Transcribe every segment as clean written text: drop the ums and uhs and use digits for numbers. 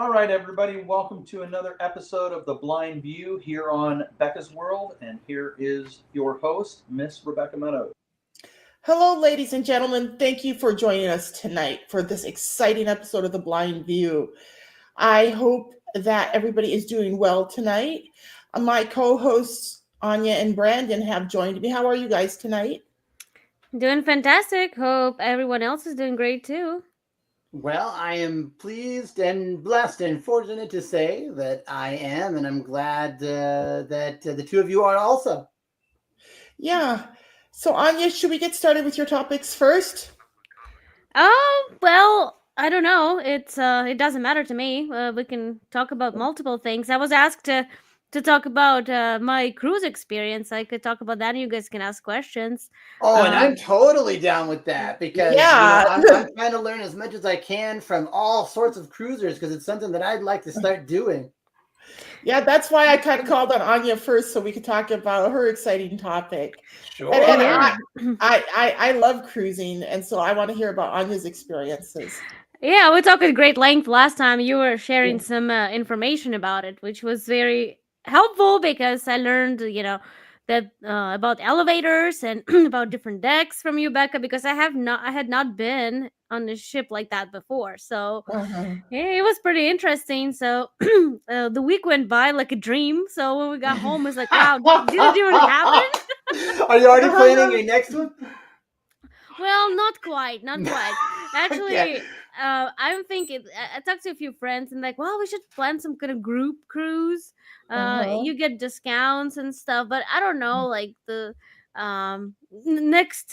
All right, everybody, welcome to another episode of The Blind View here on Becca's World. And here is your host, Miss Rebecca Meadows. Hello, ladies and gentlemen. Thank you for joining us tonight for this exciting episode of The Blind View. I hope that everybody is doing well tonight. My co hosts, Anya and Brandon, have joined me. How are you guys tonight? Doing fantastic. Hope everyone else is doing great too. Well, I am pleased and blessed and fortunate to say that I am, and I'm glad that the two of you are also. Yeah. So, Anya, should we get started with your topics first? Oh, well, I don't know. It doesn't matter to me. We can talk about multiple things. I was asked to talk about my cruise experience. I could talk about that and you guys can ask questions. Oh, and I'm Um, totally down with that because yeah. I'm trying to learn as much as I can from all sorts of cruisers because it's something that I'd like to start doing. Yeah, that's why I kind of called on Anya first so we could talk about her exciting topic. Sure. And Yeah. I love cruising, and so I want to hear about Anya's experiences. Yeah, we talked at great length last time. You were sharing some information about it, which was very helpful because I learned, that about elevators and about different decks from you, Becca. Because I had not been on a ship like that before. So Uh-huh. yeah, it was pretty interesting. So the week went by like a dream. So when we got home, it's like, wow, did it even happen? Are you already planning your next one? Well, not quite, not quite. Actually, Okay. I'm thinking. I talked to a few friends and like, well, we should plan some kind of group cruise. Uh-huh. You get discounts and stuff, but I don't know, like the next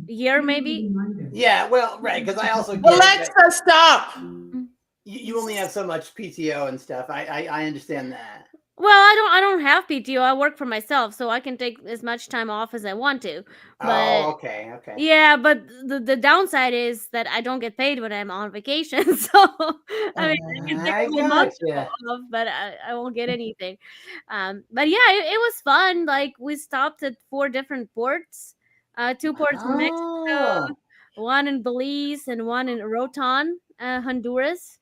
year maybe. Yeah, well, right, because I also get it that Alexa, stop. you only have so much PTO and stuff. I understand that. Well, I don't have PTO. I work for myself, so I can take as much time off as I want to. But Oh, okay. yeah, but the downside is that I don't get paid when I'm on vacation. So I mean, I can take I a whole month gotcha. off, but I won't get anything. But yeah, it was fun. Like we stopped at 4 different ports, 2 ports in Mexico, Oh. one in Belize, and one in Rotan, Honduras.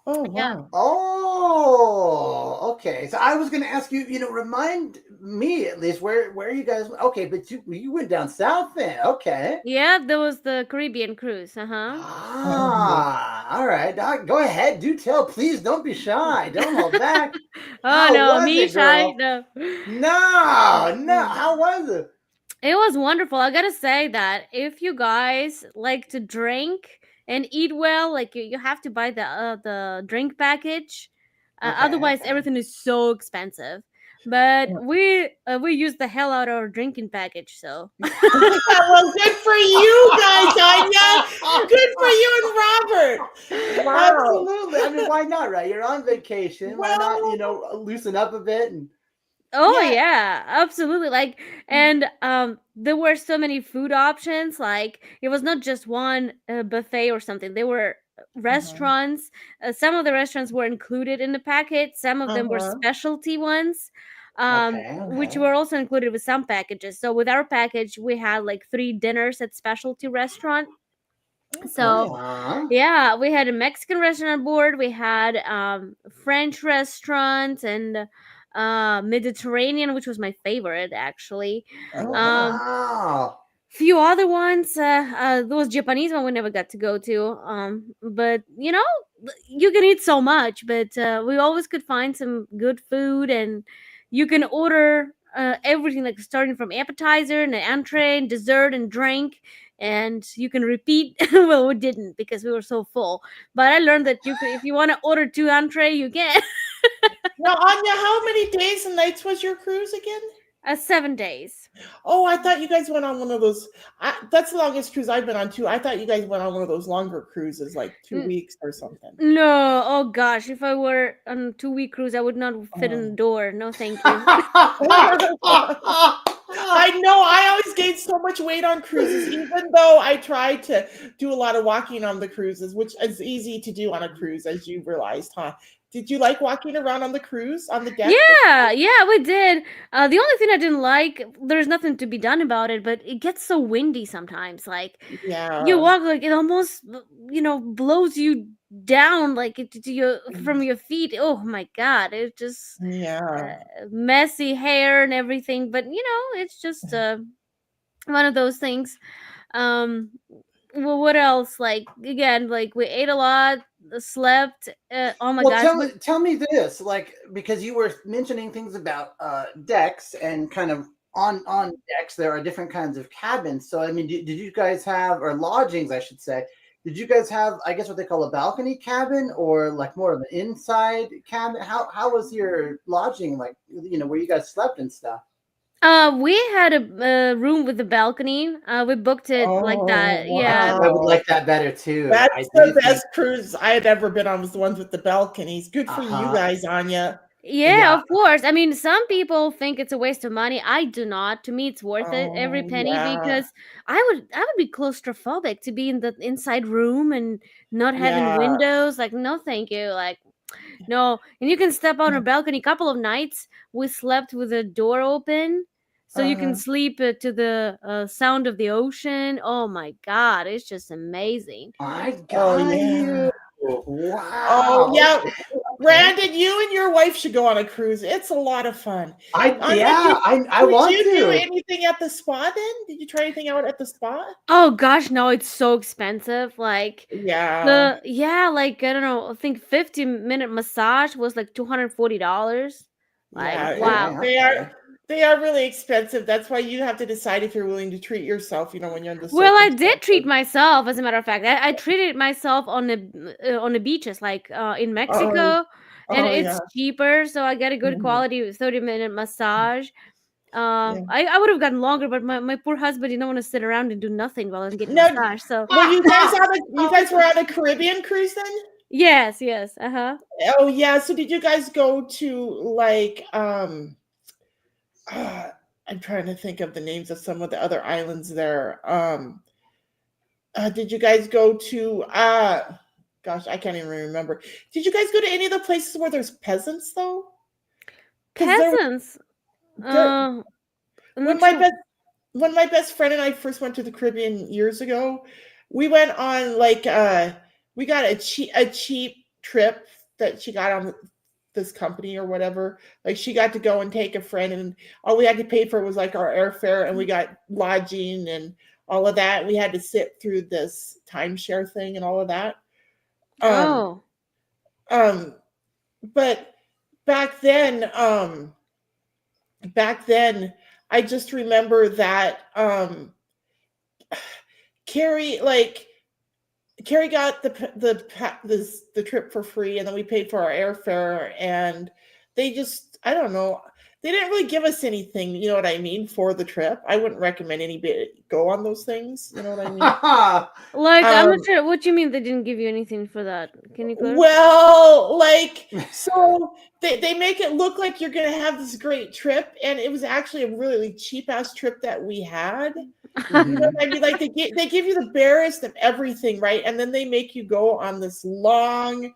Oh, Yeah. wow. Oh, okay. So I was going to ask you, remind me at least where you guys. Okay, but you went down south then. Okay. Yeah, that was the Caribbean cruise. Uh-huh. Uh-huh. All right. Doc, go ahead. Do tell. Please don't be shy. Don't hold back. Oh How no, was me it, shy. girl? No. No. How was it? It was wonderful. I gotta say that if you guys like to drink and eat well, like you have to buy the drink package. Otherwise, Okay. everything is so expensive. But we use the hell out of our drinking package. So Well, good for you guys, Anya. Good for you and Robert. Wow. Absolutely. I mean, why not, right? You're on vacation. Why not, Well, loosen up a bit and oh yeah. yeah, absolutely. Like and there were so many food options. Like it was not just one buffet or something. There were Uh-huh. restaurants. Some of the restaurants were included in the packet. Some of them were Uh-huh. specialty ones. Which okay. were also included with some packages. So with our package, we had like 3 dinners at specialty restaurant. So Okay. Uh-huh. yeah, we had a Mexican restaurant on board. We had French restaurants and Mediterranean, which was my favorite actually. Okay. Um, Wow. few other ones. There was Japanese one we never got to go to. But you can eat so much, but we always could find some good food, and you can order everything like starting from appetizer and an entree and dessert and drink. And you can repeat. Well, we didn't because we were so full. But I learned that you could, if you want to order 2 entree, you can. Now, Anya, how many days and nights was your cruise again? 7 days. Oh, I thought you guys went on one of those. That's the longest cruise I've been on too. I thought you guys went on one of those longer cruises, like 2 weeks or something. No, oh gosh, if I were on a 2 week cruise, I would not fit in the door. No, thank you. I know. I always gained so much weight on cruises, even though I try to do a lot of walking on the cruises, which is easy to do on a cruise, as you realized, huh? Did you like walking around on the cruise, on the deck? Yeah, we did. The only thing I didn't like, there's nothing to be done about it, but it gets so windy sometimes. Like you Yeah. walk, like it almost, blows you down, like to your from your feet. Oh my God, it's just Yeah. messy hair and everything. But it's just one of those things. Um, well, what else? Like again, like we ate a lot, slept. Oh my Well, gosh, tell me this, like, because you were mentioning things about decks and kind of on decks there are different kinds of cabins. So I mean, did you guys have, or lodgings, I should say? Did you guys have, I guess, what they call a balcony cabin, or like more of an inside cabin? How was your lodging, like, where you guys slept and stuff? We had a room with a balcony. We booked it like Oh, that. Yeah. I would wow. like that better too. I That's do the think, best cruise I had ever been on, was the ones with the balconies. Good for you uh-huh, guys, Anya. Yeah, yeah. of course. I mean, some people think it's a waste of money. I do not. To me, it's worth it every Oh, penny yeah. because I would be claustrophobic to be in the inside room and not having Yeah. windows. Like, no, thank you. Like, no. And you can step out on a balcony. Couple of nights we slept with the door open, so you can Uh-huh. sleep to the sound of the ocean. Oh my God, it's just amazing. I Oh, got yeah. you. Oh, Wow. yeah. Okay. Brandon, you and your wife should go on a cruise. It's a lot of fun. Anya, Yeah, I did want you do to. anything at the spa then? Did you try anything out at the spa? Oh gosh, no, it's so expensive. Like Yeah. like I don't know, I think 50-minute massage was like $240. Like, Yeah. Okay, wow. okay. They are really expensive. That's why you have to decide if you're willing to treat yourself, when you're in the Well, I did treat circumstances. myself, as a matter of fact. I treated myself on the beaches, like in Oh, Mexico, and oh yeah. it's cheaper, so I get a good Mhm. quality 30-minute massage. Yeah. I would have gotten longer, but my poor husband didn't want to sit around and do nothing while I'm getting No, massage. So you guys were on a Caribbean cruise then? yes, uh-huh. Oh yeah. So did you guys go to like uh, I'm trying to think of the names of some of the other islands there. Did you guys go to gosh, I can't even remember. Did you guys go to any of the places where there's peasants though? Because Peasants. there I'm when not my sure. best when my best friend and I first went to the Caribbean years ago, we went on like we got a cheap trip that she got on this company or whatever. Like she got to go and take a friend, and all we had to pay for was like our airfare, and we got lodging and all of that. We had to sit through this timeshare thing and all of that. Um, Oh. um, but back then, back then, I just remember that Carrie, like Carrie got the trip for free, and then we paid for our airfare, and they just, I don't know, they didn't really give us anything, you know what I mean, for the trip. I wouldn't recommend anybody go on those things, you know what I mean. Like, I'm not Um, sure what you mean they didn't give you anything for that. Can you clarify? well, like, so they make it look like you're gonna have this great trip, and it was actually a really cheap ass trip that we had. You know Mhm. what I mean? Like they give you the barest of everything, right? And then they make you go on this long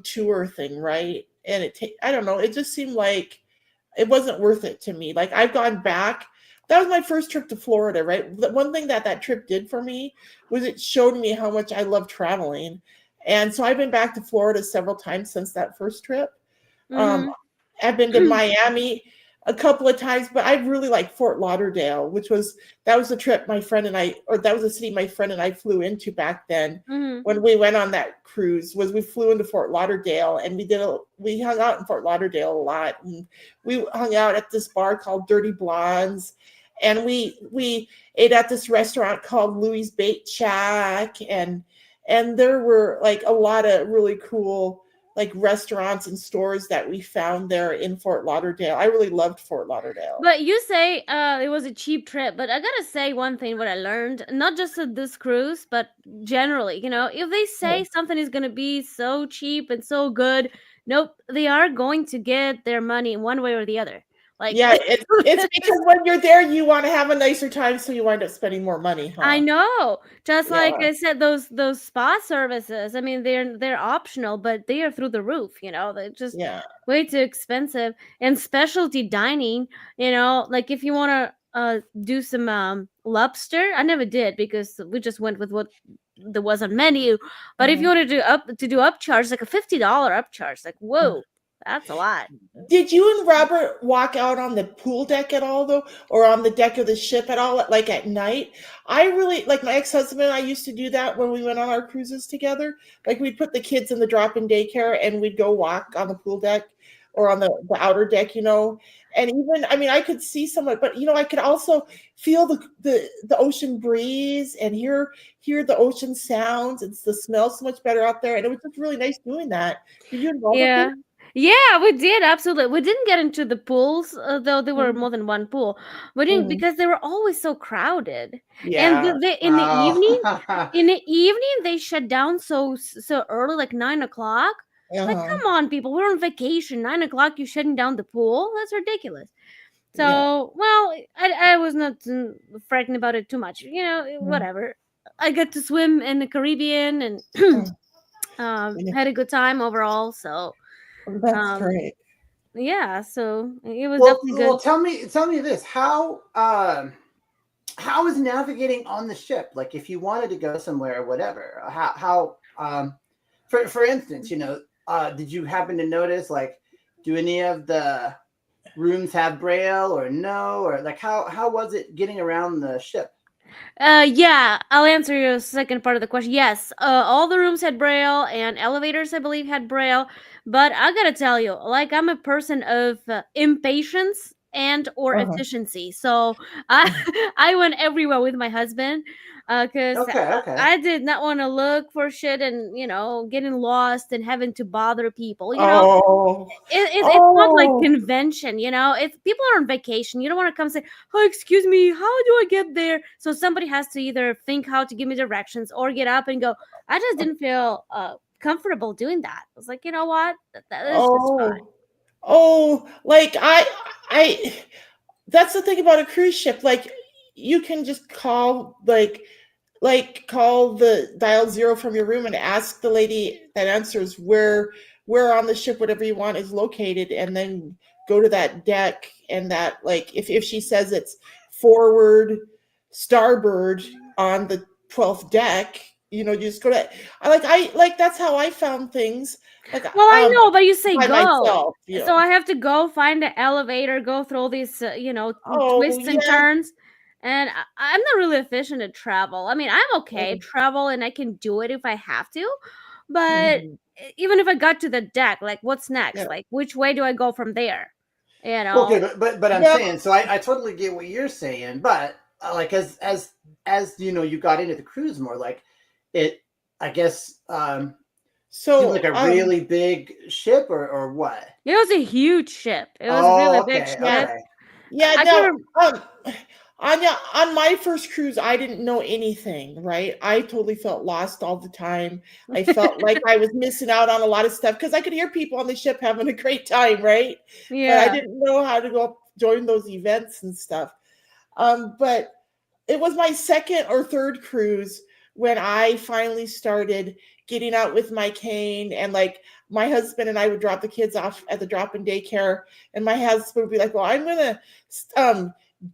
tour thing, right? And I don't know, it just seemed like it wasn't worth it to me. Like I've gone back. That was my first trip to Florida, right? The one thing that trip did for me was it showed me how much I love traveling. And so I've been back to Florida several times since that first trip. Um, Mm-hmm. I've been to Miami a couple of times, but I really like Fort Lauderdale, that was the trip my friend and I, or that was the city my friend and I flew into back then Mm-hmm. when we went on that cruise. Was we flew into Fort Lauderdale, and we hung out in Fort Lauderdale a lot, and we hung out at this bar called Dirty Blondes, and we ate at this restaurant called Louis Bait Shack, and there were like a lot of really cool like restaurants and stores that we found there in Fort Lauderdale. I really loved Fort Lauderdale. But you say it was a cheap trip, but I gotta say one thing what I learned, not just at this cruise, but generally, if they say something is gonna be so cheap and so good, nope, they are going to get their money in one way or the other. Like, Yeah, it's because when you're there, you want to have a nicer time, so you wind up spending more money, huh? I know. Just Yeah. like I said, those spa services. I mean, they're optional, but they are through the roof. They're just Yeah. way too expensive. And specialty dining. Like if you want to do some lobster, I never did because we just went with what there was on menu. But if you Mhm. want to do upcharge, like a $50 upcharge, like whoa, that's a lot. Did you and Robert walk out on the pool deck at all, though, or on the deck of the ship at all, like at night? I really like my ex-husband and I used to do that when we went on our cruises together. Like we'd put the kids in the drop-in daycare and we'd go walk on the pool deck or on the outer deck, And even, I mean, I could see someone, but I could also feel the ocean breeze and hear the ocean sounds. It's the smell so much better out there, and it was just really nice doing that. Did you and Robert do Yeah. Yeah, we did absolutely. We didn't get into the pools, though there were Mhm. more than one pool. We didn't Mhm. because they were always so crowded. And Yeah. Oh. in the evening they shut down so early, like 9 o'clock. Like, Uh-huh. come on, people, we're on vacation. 9 o'clock, you shutting down the pool? That's ridiculous. Yeah. So, well, I was not frightened about it too much. Mhm. Whatever. I got to swim in the Caribbean and Yeah. had a good time overall. So. That's Um, great. yeah, so it was Well, definitely well, good. tell me this: how is navigating on the ship? Like, if you wanted to go somewhere or whatever, for instance, did you happen to notice, like, do any of the rooms have braille or no, or like how was it getting around the ship? Yeah, I'll answer your second part of the question. Yes, all the rooms had braille and elevators, I believe, had braille. But I gotta tell you, like, I'm a person of impatience and or Uh-huh. efficiency. So I I went everywhere with my husband because Okay, okay. I did not want to look for shit and getting lost and having to bother people. Oh. It's not like Oh. convention. It's people are on vacation. You don't want to come say, oh, excuse me, how do I get there? So somebody has to either think how to give me directions or get up and go. I just didn't feel comfortable doing that. I was like, you know what, that is just fine. Oh. Oh, like I that's the thing about a cruise ship. Like you can just call call the dial zero from your room and ask the lady that answers where on the ship whatever you want is located, and then go to that deck, and that, like, if she says it's forward starboard on the 12th deck, you just go to. I like that's how I found things, like, Well, I know, but you say by go. So myself. I have to go find the elevator, go through all these, Oh twists and yeah. turns. And I'm not really efficient at travel. I mean, I'm okay at Mhm. travel and I can do it if I have to. But Mhm. even if I got to the deck, like, what's next? Yeah. Like, which way do I go from there? You Well, okay, know? but I'm Yep. saying, so I totally get what you're saying, but like, as you got into the cruise more, like, it, I guess, seemed like So a really big ship, or what? It was a huge ship. It was a really Oh, big okay, yeah. ship. okay. Yeah, I can no, remember. on my first cruise, I didn't know anything, right? I totally felt lost all the time. I felt like I was missing out on a lot of stuff because I could hear people on the ship having a great time, right? But I Yeah. didn't know how to go join those events and stuff. But it was my second or third cruise when I finally started getting out with my cane, and like my husband and I would drop the kids off at the drop-in daycare, and my husband would be like, "Well, I'm gonna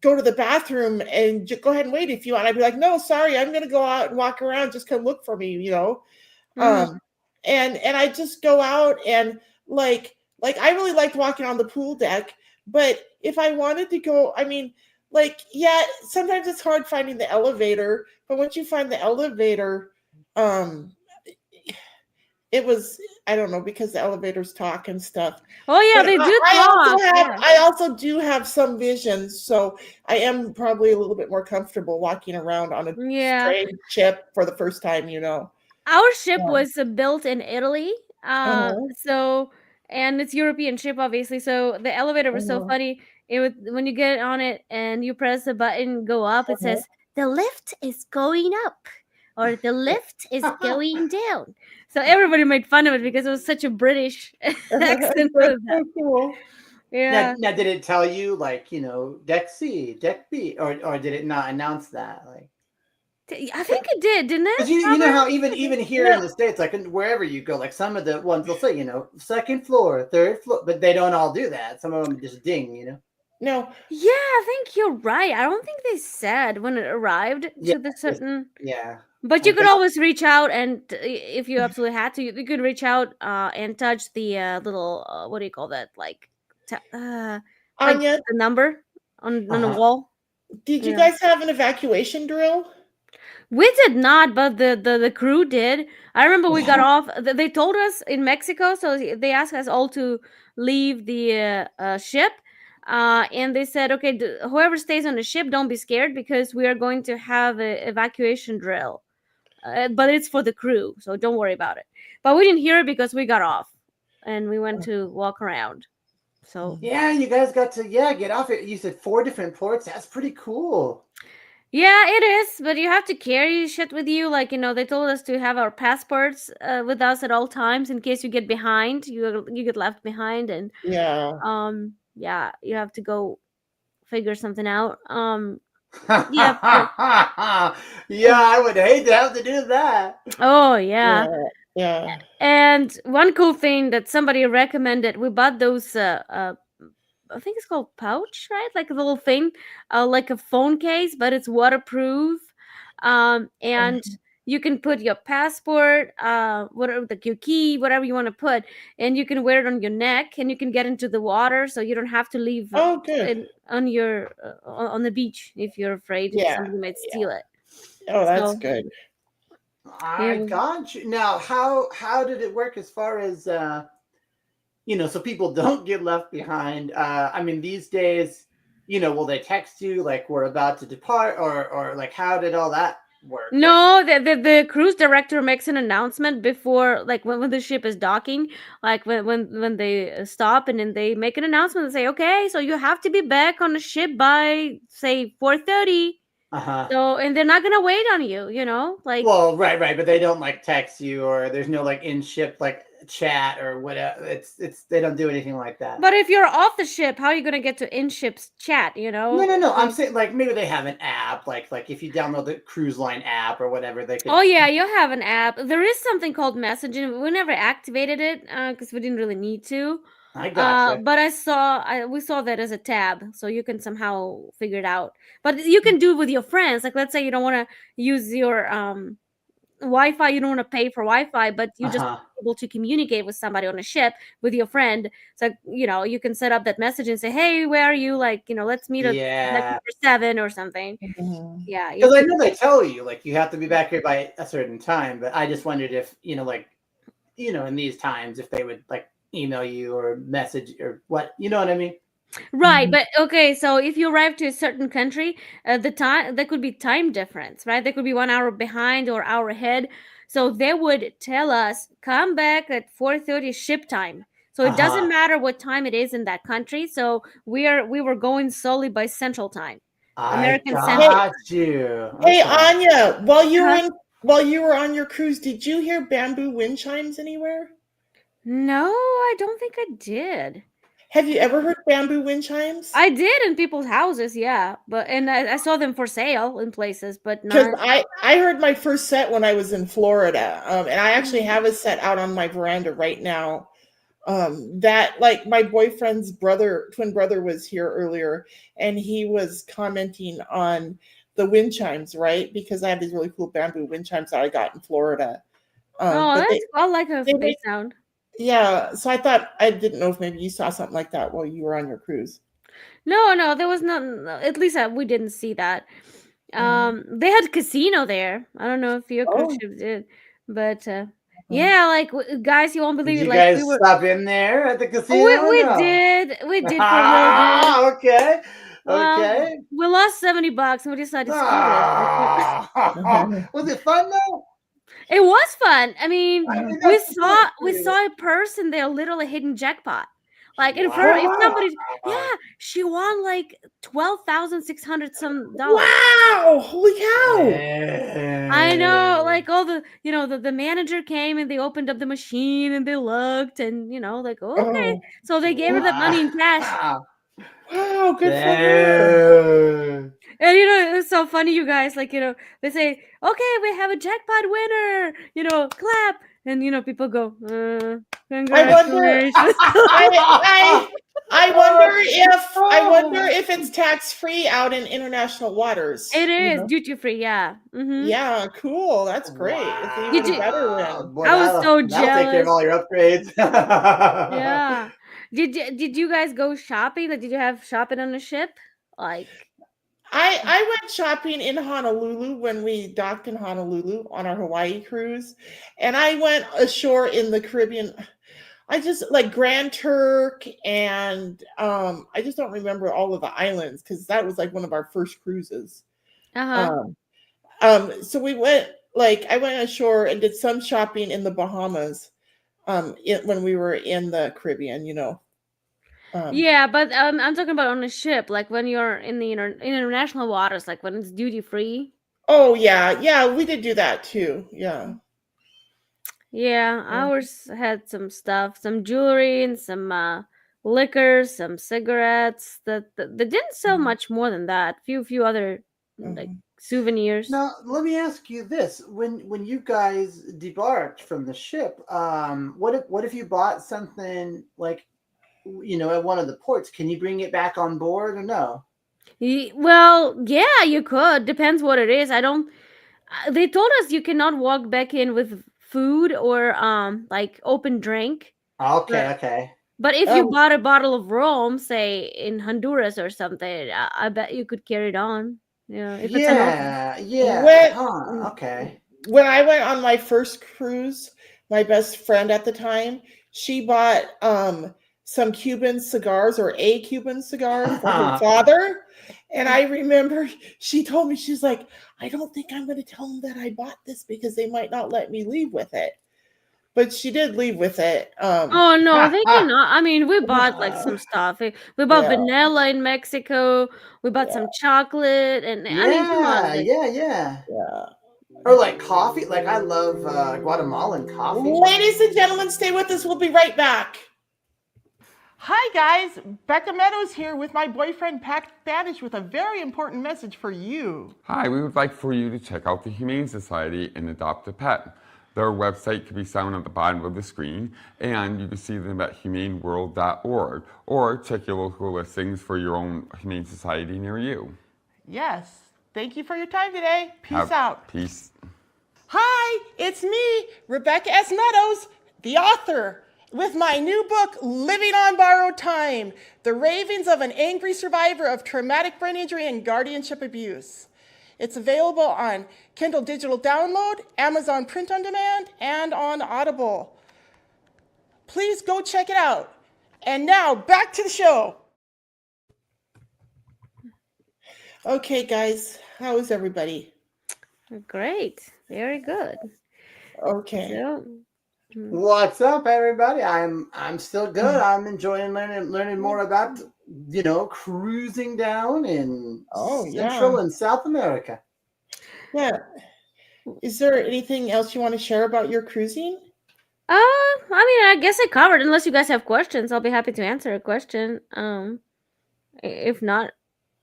go to the bathroom and go ahead and wait if you want." I'd be like, "No, sorry, I'm gonna go out and walk around. Just come look for me." Mhm. Um, and I just go out, and like I really liked walking on the pool deck, but if I wanted to go, I mean, like, yeah, sometimes it's hard finding the elevator, but once you find the elevator, um, it was, I don't know, because the elevators talk and stuff. Oh yeah, But they do I talk. also have Yeah. I also do have some visions, so I am probably a little bit more comfortable walking around on a Yeah. strange ship for the first time. Our ship Yeah. was built in Italy. Uh-huh. So and it's European ship obviously. So the elevator was so Uh-huh. funny. It would when you get on it and you press the button go up, it Uh-huh. says the lift is going up or the lift is going down. So everybody made fun of it because it was such a British accent That's of that. so cool. Yeah. Now, did it tell you like deck C, deck B, or did it not announce that? Like, I think it did, didn't it, because you know Robert? how even here in the States, like wherever you go, like some of the ones they'll say second floor, third floor, but they don't all do that. Some of them just ding. No. Yeah, I think you're right. I don't think they said when it arrived Yeah, to the certain. yeah. But I you could think always reach out, and if you absolutely had to, you could reach out and touch the little what do you call that? Like Anya, the number on the uh-huh. wall. did you Yeah. guys have an evacuation drill? We did not, but the crew did. I remember we got off. They told us in Mexico, so they asked us all to leave the ship. And they said, okay, whoever stays on the ship, don't be scared because we are going to have an evacuation drill. But it's for the crew, so don't worry about it. But we didn't hear it because we got off and we went to walk around. So Yeah, you guys got to get off it. You said 4 different ports. That's pretty cool. yeah, it is, but you have to carry shit with you. Like, they told us to have our passports with us at all times in case you get behind. You get left behind, and Yeah. yeah, you have to go figure something out. Yeah, Yeah, I would hate to have to do that. oh yeah. Yeah. Yeah. And one cool thing that somebody recommended, we bought those I think it's called pouch, right? Like a little thing, like a phone case, but it's waterproof. And you can put your passport, whatever, like your key, whatever you want to put, and you can wear it on your neck, and you can get into the water, so you don't have to leave Oh, good. it on your on the beach if you're afraid Yeah. somebody might steal it. Oh, that's So, good. I got you. Now, how did it work as far as so people don't get left behind? I mean, these days, will they text you like we're about to depart, or like how did all that work? Like, no, the cruise director makes an announcement before, like when the ship is docking, like when they stop, and then they make an announcement and say, okay, so you have to be back on the ship by say 4:30. So, and they're not gonna wait on you, like. Well, right, but they don't like text you, or there's no like in ship like chat or whatever. It's they don't do anything like that. But if you're off the ship, how are you gonna get to in-ships chat? No. I'm saying like maybe they have an app, like if you download the cruise line app or whatever, they could. Oh yeah, you have an app. There is something called messaging. We never activated it because we didn't really need to. I gotcha. But we saw that as a tab, so you can somehow figure it out. But you can do it with your friends. Like, let's say you don't want to use your Wi-Fi, you don't want to pay for Wi-Fi, but you just able to communicate with somebody on a ship with your friend. So you can set up that message and say, "Hey, where are you? Like, let's meet at number 7 or something." Mhm. Yeah, Because I know they tell you like you have to be back here by a certain time, but I just wondered if in these times if they would like email you or message or what, you know what I mean? right. But okay, so if you arrive to a certain country, the time there could be time difference, right? There could be 1 hour behind or hour ahead. So they would tell us come back at 4:30 ship time. So it doesn't matter what time it is in that country. So we were going solely by Central Time, American Central. Got you. Hey, Okay. Anya, while you were on your cruise, did you hear bamboo wind chimes anywhere? No, I don't think I did. Have you ever heard bamboo wind chimes? I did in people's houses, yeah, and I saw them for sale in places, but Because not. I heard my first set when I was in Florida, and I actually have a set out on my veranda right now. That like my boyfriend's twin brother was here earlier, and he was commenting on the wind chimes, right? Because I have these really cool bamboo wind chimes that I got in Florida. Oh, But that's I like how they sound. Yeah, so I didn't know if maybe you saw something like that while you were on your cruise. No, there was none. At least we didn't see that. They had casino there. I don't know if your cruise ship did, but yeah, like guys, you won't believe Did it. you Like guys we were. stop in there at the casino? We did for a little bit. Okay. Well, we lost $70 and we decided to screw it. Was it fun though? It was fun. I mean, we that's saw cool. a person there literally hitting jackpot. Like in front, if somebody, yeah, she won like $12,600 some dollars. Wow! Holy cow! I know, like all the, the manager came and they opened up the machine and they looked and like, okay, Oh, so they gave her that money in cash. wow! Good for her. Damn. And it was so funny, you guys. Like, they say, "Okay, we have a jackpot winner." Clap, and people go, "Congratulations!" I wonder if it's tax free out in international waters. It is duty free, yeah. Mm-hmm. Yeah, cool. That's great. It's Wow. even better win. Boy, I was so that'll take care of jealous. all your upgrades. Yeah. Did you guys go shopping? Like, did you have shopping on the ship? Like, I went shopping in Honolulu when we docked in Honolulu on our Hawaii cruise, and I went ashore in the Caribbean. I just like Grand Turk, and I just don't remember all of the islands because that was like one of our first cruises. So we went I went ashore and did some shopping in the Bahamas, when we were in the Caribbean. yeah, but I'm talking about on a ship, like when you're in the international waters, like when it's duty free. Oh yeah, we did do that too. Yeah. Yeah, ours had some stuff, some jewelry and some liquor, some cigarettes. That they didn't sell much more than that. Few other like souvenirs. Now, let me ask you this: when you guys debarked from the ship, what if you bought something like, at one of the ports? Can you bring it back on board or no? Well, yeah, you could. Depends what it is. I don't. They told us you cannot walk back in with food or like open drink. Okay. But if you bought a bottle of rum, say in Honduras or something, I bet you could carry it on. Yeah, if it's an Okay. When I went on my first cruise, my best friend at the time, she bought some Cuban cigars or a Cuban cigar for her father. And I remember she told me, she's like, I don't think I'm going to tell them that I bought this because they might not let me leave with it. But she did leave with it. Oh no, they cannot. I mean, we bought like some stuff. We bought vanilla in Mexico. We bought some chocolate, and I mean, come on. Like, yeah. Or like coffee. Like I love Guatemalan coffee. Ladies and gentlemen, stay with us. We'll be right back. Hi guys, Becca Meadows here with my boyfriend Pat Spanish with a very important message for you. Hi, we would like for you to check out the Humane Society and adopt a pet. Their website can be found at the bottom of the screen, and you can see them at humaneworld.org, or check your local listings for your own Humane Society near you. Yes, thank you for your time today. Peace out. Peace. Hi, it's me, Rebecca S. Meadows, the author, with my new book, Living on Borrowed Time, The Ravings of an Angry Survivor of Traumatic Brain Injury and Guardianship Abuse. It's available on Kindle Digital Download, Amazon Print on Demand, and on Audible. Please go check it out. And now, back to the show. Okay, guys, how is everybody? great, very good. Okay. So, What's up, everybody? I'm still good. I'm enjoying learning more about cruising down in Central and South America. Yeah. Is there anything else you want to share about your cruising? I mean, I guess I covered. Unless you guys have questions, I'll be happy to answer a question. If not,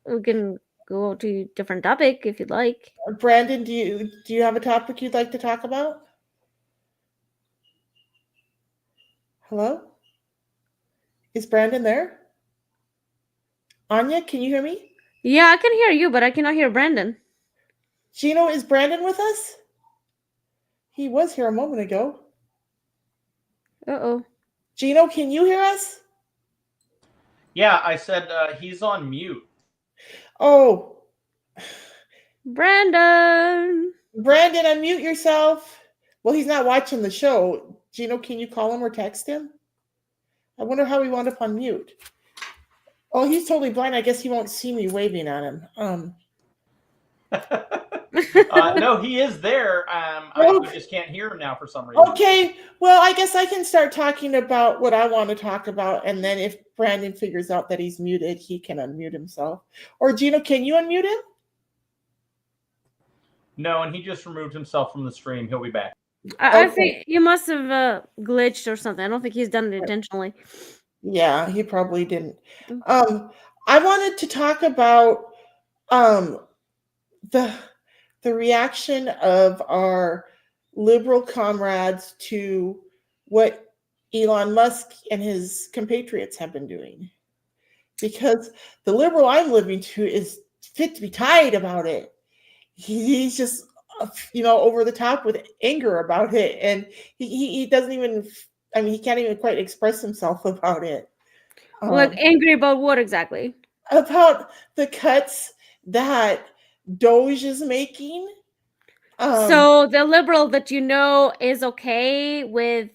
we can go to a different topic if you'd like. Brandon, do you have a topic you'd like to talk about? Hello? Is Brandon there? Anya, can you hear me? Yeah, I can hear you, but I cannot hear Brandon. Gino, is Brandon with us? He was here a moment ago. Uh-oh. Gino, can you hear us? Yeah, I said he's on mute. Oh. Brandon, unmute yourself. Well, he's not watching the show. Gino, can you call him or text him? I wonder how he wound up on mute. Oh, he's totally blind. I guess he won't see me waving at him. No, he is there. We just can't hear him now for some reason. Okay, well, I guess I can start talking about what I want to talk about, and then if Brandon figures out that he's muted, he can unmute himself. Or Gino, can you unmute him? No, and he just removed himself from the stream. He'll be back. I Okay. think you must have glitched or something. I don't think he's done it intentionally. Yeah, he probably didn't. Mm. I wanted to talk about the reaction of our liberal comrades to what Elon Musk and his compatriots have been doing. Because the liberal I'm living to is fit to be tied about it. He's just, over the top with anger about it. And he doesn't even, he can't even quite express himself about it. Like angry about what exactly? About the cuts that Doge is making. So the liberal that is okay with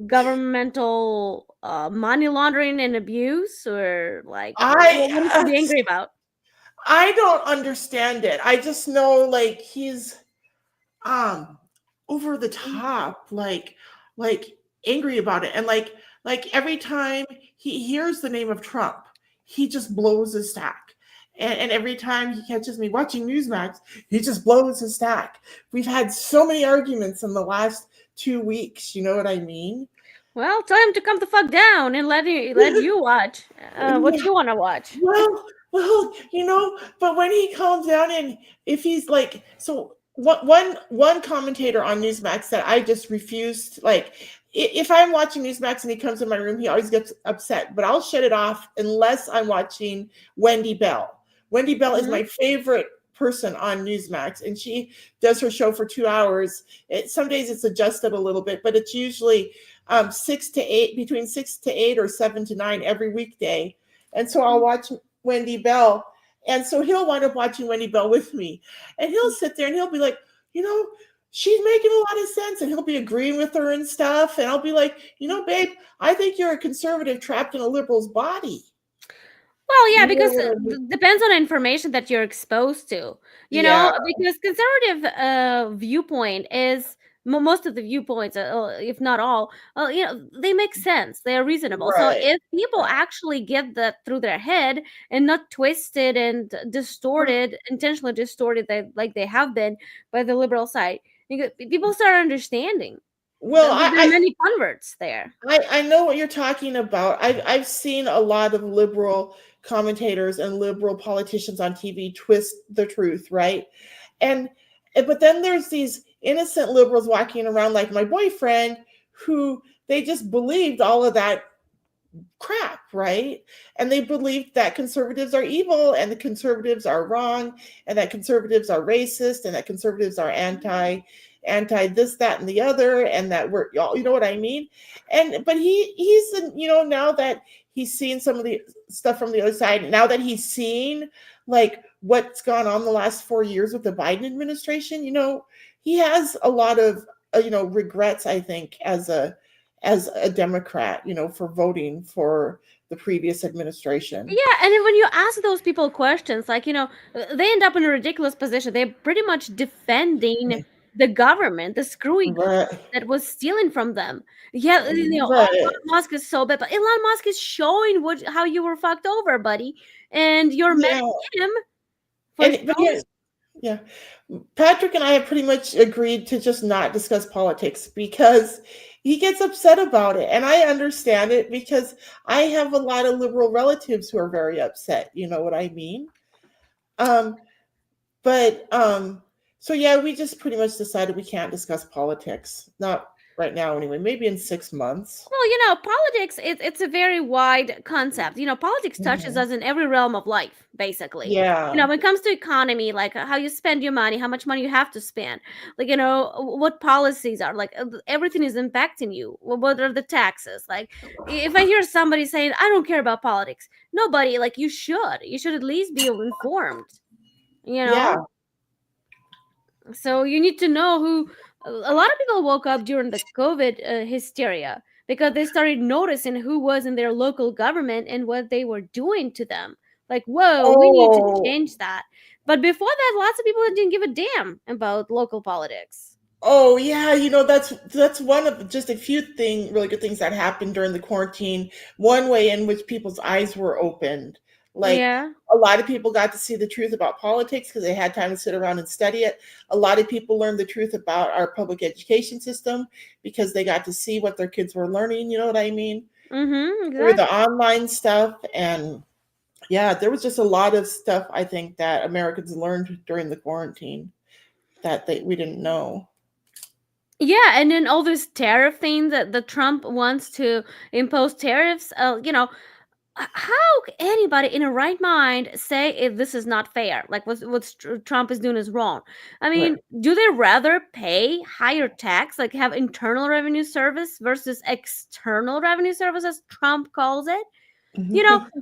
governmental money laundering and abuse, or like what is he be angry about? I don't understand it. I just know like he's over the top, like angry about it, and like every time he hears the name of Trump, he just blows his stack. And every time he catches me watching Newsmax, he just blows his stack. We've had so many arguments in the last 2 weeks. You know what I mean? Well, tell him to come the fuck down and let you watch what you want to watch. Well, but when he calms down, and if he's like, so one commentator on Newsmax that I just refused, like, if I'm watching Newsmax and he comes in my room, he always gets upset, but I'll shut it off unless I'm watching Wendy Bell. Wendy Bell is my favorite person on Newsmax, and she does her show for 2 hours. Some days it's adjusted a little bit, but it's usually 6 to 8, between 6 to 8 or 7 to 9 every weekday. And so I'll watch Wendy Bell. And so he'll wind up watching Wendy Bell with me. And he'll sit there and he'll be like, she's making a lot of sense. And he'll be agreeing with her and stuff. And I'll be like, babe, I think you're a conservative trapped in a liberal's body. Well, yeah, because it depends on the information that you're exposed to, because conservative viewpoint is most of the viewpoints, if not all, they make sense. They are reasonable. Right. So if people actually get that through their head and not twisted and distorted, intentionally distorted, like they have been by the liberal side, people start understanding. Well, there are many converts there. I know what you're talking about. I've seen a lot of liberal commentators and liberal politicians on TV twist the truth, right? But then there's these innocent liberals walking around like my boyfriend, who they just believed all of that crap, right? And they believed that conservatives are evil, and the conservatives are wrong, and that conservatives are racist, and that conservatives are anti this, that, and the other, and that we're all, you know what I mean? But he's now that he's seen some of the stuff from the other side, now that he's seen like what's gone on the last 4 years with the Biden administration, he has a lot of regrets, I think, as a Democrat, for voting for the previous administration. Yeah, and then when you ask those people questions, like, they end up in a ridiculous position. They're pretty much defending the government, the screwing that was stealing from them. Yeah, Elon Musk is so bad, but Elon Musk is showing how you were fucked over, buddy, and you're mad at him. Yeah, Patrick and I have pretty much agreed to just not discuss politics because he gets upset about it, and I understand it because I have a lot of liberal relatives who are very upset. You know what I mean? So yeah, we just pretty much decided we can't discuss politics. Not right now, anyway. Maybe in 6 months. Well, politics, it's a very wide concept. Politics touches us in every realm of life, basically. Yeah. When it comes to economy, like how you spend your money, how much money you have to spend, like, what policies are, like, everything is impacting you. What are the taxes? Like, if I hear somebody saying, I don't care about politics, nobody, like, you should at least be informed, Yeah. So you need to know who. A lot of people woke up during the COVID hysteria because they started noticing who was in their local government and what they were doing to them. Like, whoa, we need to change that. But before that, lots of people didn't give a damn about local politics. Oh yeah, that's one of just a few really good things that happened during the quarantine. One way in which people's eyes were opened. Like Yeah. a lot of people got to see the truth about politics because they had time to sit around and study it. A lot of people learned the truth about our public education system because they got to see what their kids were learning, you know what I mean? Mm-hmm. Through the Exactly. online stuff. And yeah, there was just a lot of stuff I think that Americans learned during the quarantine that we didn't know. Yeah, and then all this tariff thing that the Trump wants to impose tariffs. How anybody in a right mind say if this is not fair? Like what Trump is doing is wrong. I Right. mean, do they rather pay higher tax, like have internal revenue service versus external revenue service, as Trump calls it?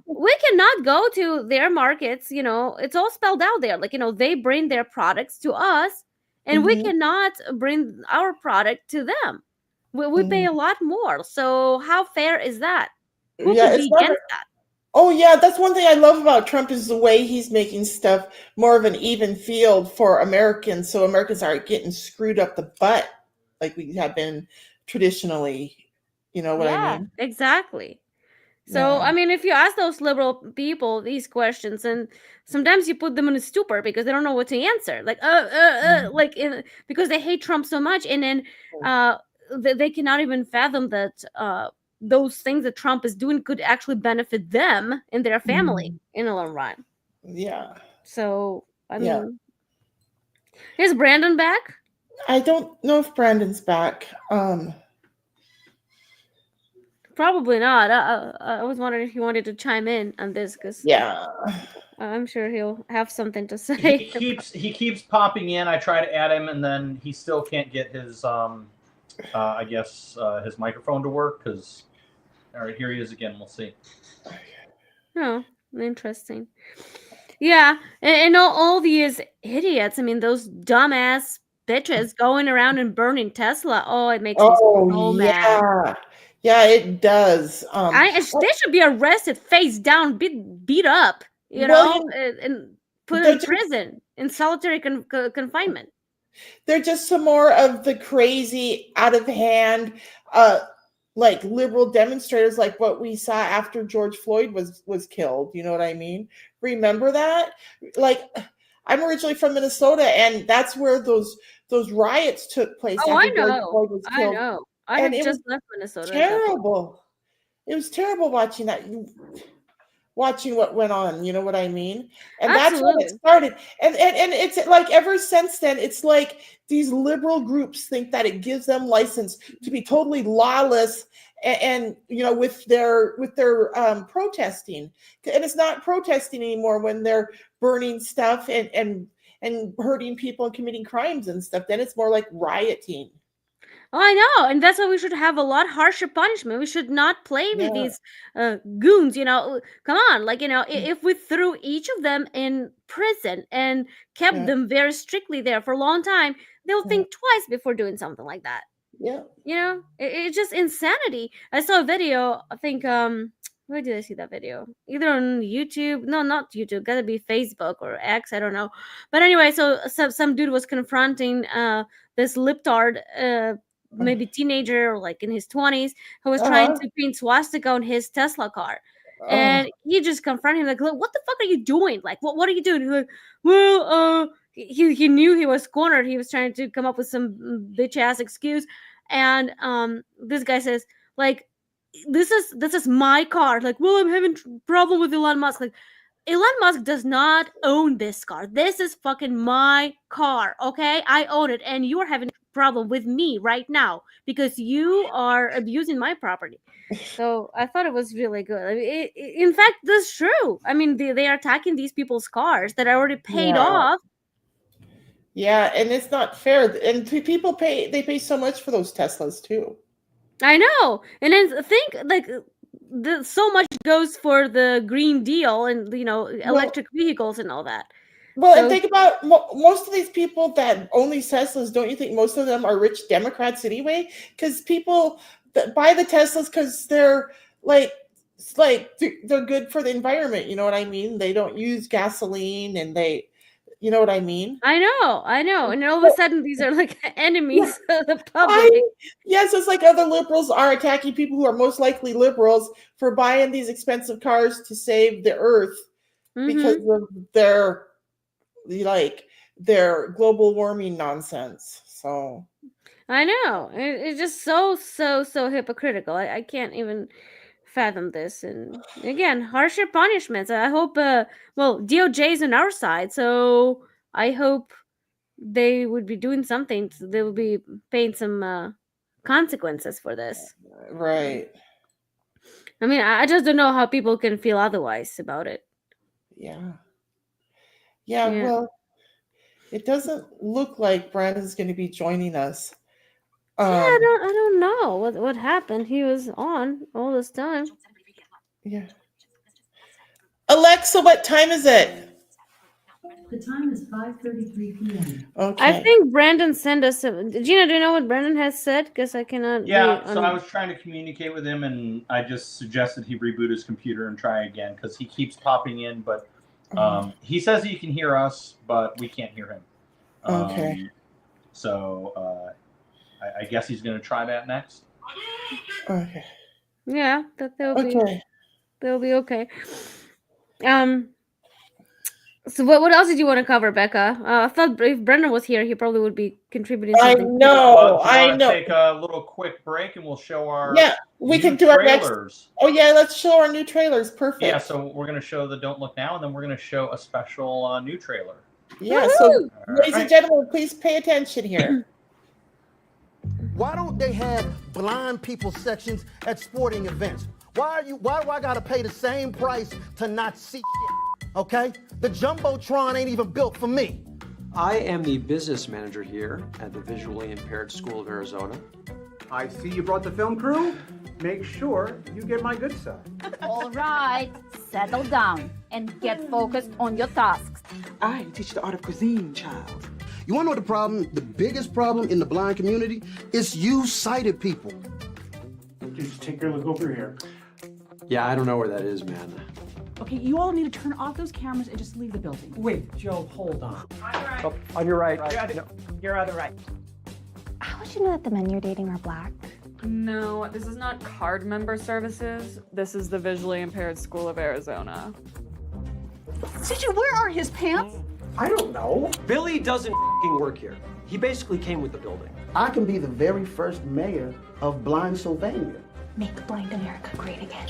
We cannot go to their markets. It's all spelled out there. Like, they bring their products to us, and we Mhm. cannot bring our product to them. We pay Mhm. a lot more. So how fair is that? Who Yeah, could it's be never. against that? Oh yeah, that's one thing I love about Trump is the way he's making stuff more of an even field for Americans, so Americans aren't getting screwed up the butt like we have been traditionally. You know what I Yeah, mean? exactly. So, Yeah. I mean, if you ask those liberal people these questions, and sometimes you put them in a stupor because they don't know what to answer, like, because they hate Trump so much, and then uh, they cannot even fathom that those things that Trump is doing could actually benefit them and their family Mhm. in the long run. Yeah. So, I Yeah. mean, is Brandon back? I don't know if Brandon's back. Probably not. I was wondering if he wanted to chime in on this because Yeah. I'm sure he'll have something to He say. keeps popping in. I try to add him, and then he still can't get his I guess his microphone to work. Because all right, here he is again. We'll see. Oh, interesting. Yeah, and all these idiots. I mean, those dumbass bitches going around and burning Tesla. Oh, it makes me Oh so mad. yeah. Yeah, it does. They should be arrested, face down, beat up, Well, and put they're in just prison in solitary confinement. they're just some more of the crazy, out of hand, uh, like liberal demonstrators, like what we saw after George Floyd was killed. You know what I mean? Remember that? Like, I'm originally from Minnesota, and that's where those riots took place Oh, after I George know, Floyd was I killed, know. I and have it was just left Minnesota at that point. terrible. It was terrible watching what went on, you know what I mean? And that's when it Absolutely. started. And it's like ever since then, it's like these liberal groups think that it gives them license to be totally lawless and with their protesting. And it's not protesting anymore when they're burning stuff and hurting people and committing crimes and stuff. Then it's more like rioting. Oh, I know, and that's why we should have a lot harsher punishment. We should not play with Yeah, these goons. Come on, like if we threw each of them in prison and kept yeah, them very strictly there for a long time, they'll yeah, think twice before doing something like that. yeah. It's just insanity. I saw a video. I think where did I see that video? Either on YouTube. No, not YouTube. Gotta be Facebook or X. I don't know. But anyway, so some dude was confronting this liptard, maybe teenager or like in his 20s, who was trying Uh-huh. to paint swastika on his Tesla car. Oh, And he just confronted him like, "Look, what the fuck are you doing? Like, what are you doing?" He's like, "Well, he knew he was cornered. He was trying to come up with some bitch ass excuse." And this guy says, like, this is my car. Like, well, I'm having problem with Elon Musk. Like, Elon Musk does not own this car. This is fucking my car, okay? I own it, and you are having a problem with me right now because you are abusing my property. So I thought it was really good. I mean, in fact, that's true. I mean, they are attacking these people's cars that are already paid yeah. off. Yeah, and it's not fair. And people pay so much for those Teslas too. I know, and then think like so much goes for the Green Deal and Well, electric vehicles and all that. and So think about most of these people that own these Teslas. Don't you think most of them are rich Democrats anyway? Because people that buy the Teslas because they're like, they're good for the environment. You know what I mean? They don't use gasoline, and You know what I mean? I know. And all of a sudden, these are like enemies of the public. Yes, it's like other liberals are attacking people who are most likely liberals for buying these expensive cars to save the earth because of their global warming nonsense. So I know. It's just so hypocritical. I can't even fathom this. And again, harsher punishments. I hope well, DOJ is on our side, so I hope they would be doing something. They will be paying some consequences for this. right. I mean, I just don't know how people can feel otherwise about it. Yeah. Yeah. Well, it doesn't look like Brandon's going to be joining us. I don't know what happened. He was on all this time. Yeah. Alexa, what time is it? The time is 5:33 p.m. Okay. I think Brandon sent us Gina, do you know what Brandon has said? Because I cannot. Yeah, so I was trying to communicate with him, and I just suggested he reboot his computer and try again because he keeps popping in, but he says he can hear us, but we can't hear him. Okay. So I guess he's going to try that next. Okay. Yeah, they'll be okay. So what else did you want to cover, Becca? I thought if Brendan was here, he probably would be contributing something. I know. Take a little quick break, and we'll show our we can do our next. trailers. Oh yeah, let's show our new trailers. Perfect. Yeah, so we're going to show the Don't Look Now, and then we're going to show a special new trailer. Yeah. So, ladies and gentlemen, please pay attention here. Why don't they have blind people sections at sporting events? Why do I gotta pay the same price to not see shit? Okay? The Jumbotron ain't even built for me. I am the business manager here at the Visually Impaired School of Arizona. I see you brought the film crew. Make sure you get my good side. All right, settle down and get focused on your tasks. I teach the art of cuisine, child. You wanna know what the problem, the biggest problem in the blind community? It's you sighted people. Just take a look over here. Yeah, I don't know where that is, man. Okay, you all need to turn off those cameras and just leave the building. Wait, Joe, hold on. Oh, On your right. You're on the right. How would you know that the men you're dating are black? No, this is not card member services. This is the Visually Impaired School of Arizona. Suji, where are his pants? I don't know. Billy doesn't work here. He basically came with the building. I can be the very first mayor of Blind Sylvania. Make blind America great again.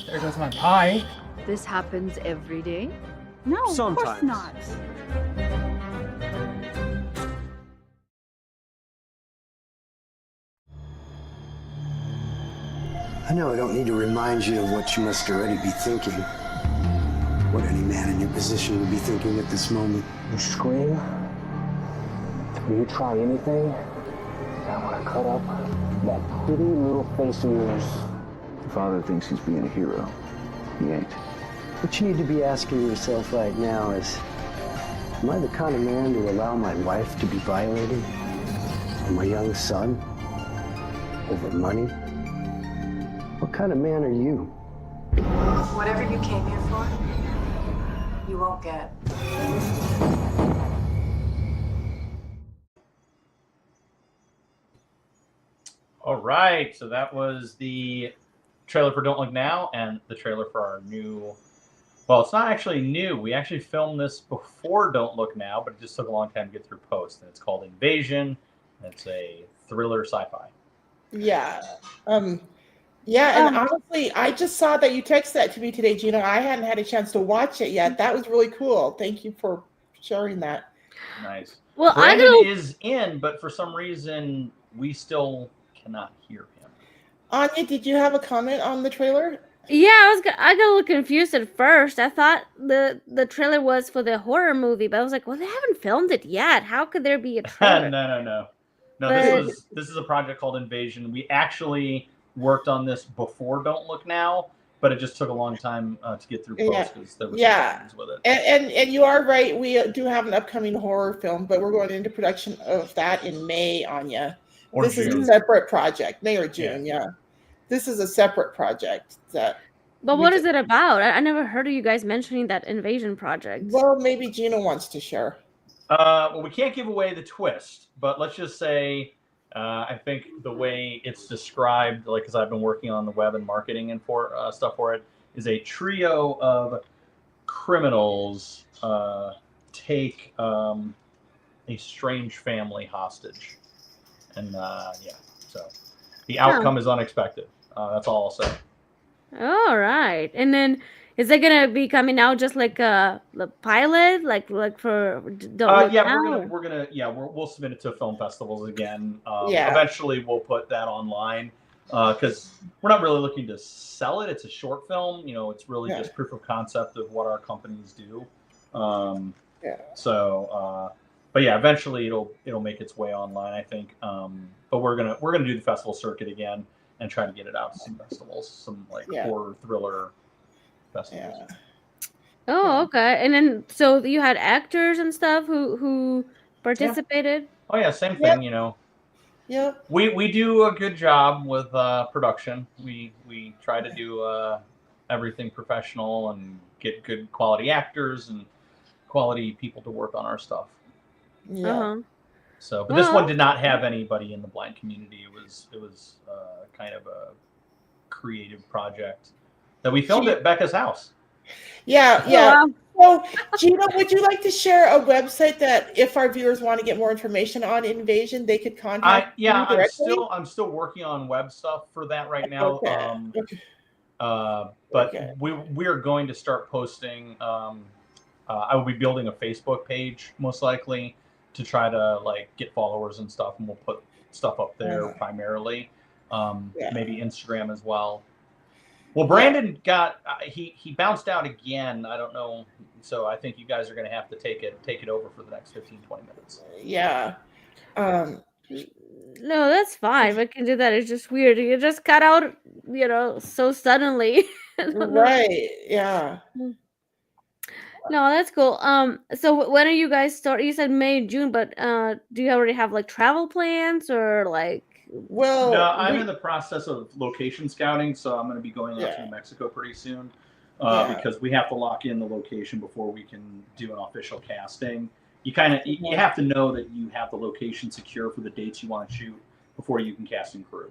There goes my pie. This happens every day? No, of Sometimes. course not. I know I don't need to remind you of what you must already be thinking. What any man in your position would be thinking at this moment. You scream. You try anything. I want to cut up that pretty little face of yours. Your father thinks he's being a hero. He ain't. What you need to be asking yourself right now is, am I the kind of man to allow my wife to be violated? Or my young son? Over money? What kind of man are you? Whatever you came here for, you won't get. All right, so that was the trailer for Don't Look Now and the trailer for our new, well, it's not actually new. We actually filmed this before Don't Look Now, but it just took a long time to get through post. And it's called Invasion. It's a thriller sci-fi. Yeah. Yeah, and honestly, I just saw that you texted that to me today, Gina. I hadn't had a chance to watch it yet. That was really cool. Thank you for sharing that. Nice. Well, Brandon is in, but for some reason, we still cannot hear him. Anya, did you have a comment on the trailer? Yeah, I got a little confused at first. I thought the trailer was for the horror movie, but I was like, well, they haven't filmed it yet. How could there be a trailer? No. But This is a project called Invasion. We actually worked on this before Don't Look Now, but it just took a long time to get through post because there were some problems with it. And you are right. We do have an upcoming horror film, but we're going into production of that in May, Anya. This is a separate project, May or June, yeah. This is a separate project that. But what is it about? I never heard of you guys mentioning that invasion project. Well, maybe Gina wants to share. Well, we can't give away the twist, but let's just say I think the way it's described, like, because I've been working on the web and marketing and for stuff for it, is a trio of criminals take a strange family hostage, and so the outcome is unexpected. That's all I'll say. All right, and then is it gonna be coming out just like the pilot, like for Don't Look Yeah, Now? we'll submit it to film festivals again. Yeah. Eventually, we'll put that online because we're not really looking to sell it. It's a short film. It's really just proof of concept of what our companies do. So, but yeah, eventually it'll make its way online, I think. But we're gonna do the festival circuit again and try to get it out to some festivals, some horror thriller festivals. Oh, okay. And then so you had actors and stuff who participated. Oh yeah, same thing. Yep. We do a good job with production. We try to do everything professional and get good quality actors and quality people to work on our stuff. Yeah. So, but this one did not have anybody in the blind community. It was kind of a creative project that we filmed at Becca's house. Yeah, yeah. So, Gina, would you like to share a website that if our viewers want to get more information on Invasion, they could contact you directly? I'm still working on web stuff for that right now. Okay. But we're going to start posting. I will be building a Facebook page most likely to try to get followers and stuff, and we'll put stuff up there primarily. Maybe Instagram as well. Well, Brandon got he bounced out again. I don't know, so I think you guys are going to have to take it over for the next 15-20 minutes. Yeah. No, that's fine. We can do that. It's just weird. You just cut out, so suddenly. Right. Yeah. No, that's cool. So when are you guys start? You said May, June, but do you already have travel plans or Well, no, I'm in the process of location scouting, so I'm going to be going out to New Mexico pretty soon because we have to lock in the location before we can do an official casting. You have to know that you have the location secure for the dates you want to shoot before you can cast and crew.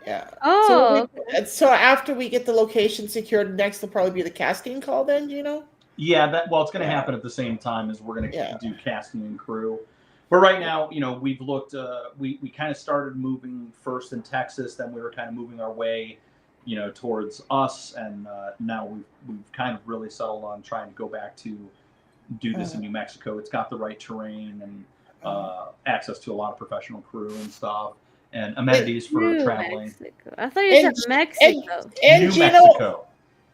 Yeah. Oh. So after we get the location secured, next will probably be the casting call. Then Yeah, it's going to happen at the same time as we're going to do casting and crew. But right now, we've looked. We kind of started moving first in Texas, then we were kind of moving our way, towards us, and now we've kind of really settled on trying to go back to do this in New Mexico. It's got the right terrain and access to a lot of professional crew and stuff, and amenities for traveling. Mexico. I thought you said Mexico. And New Mexico.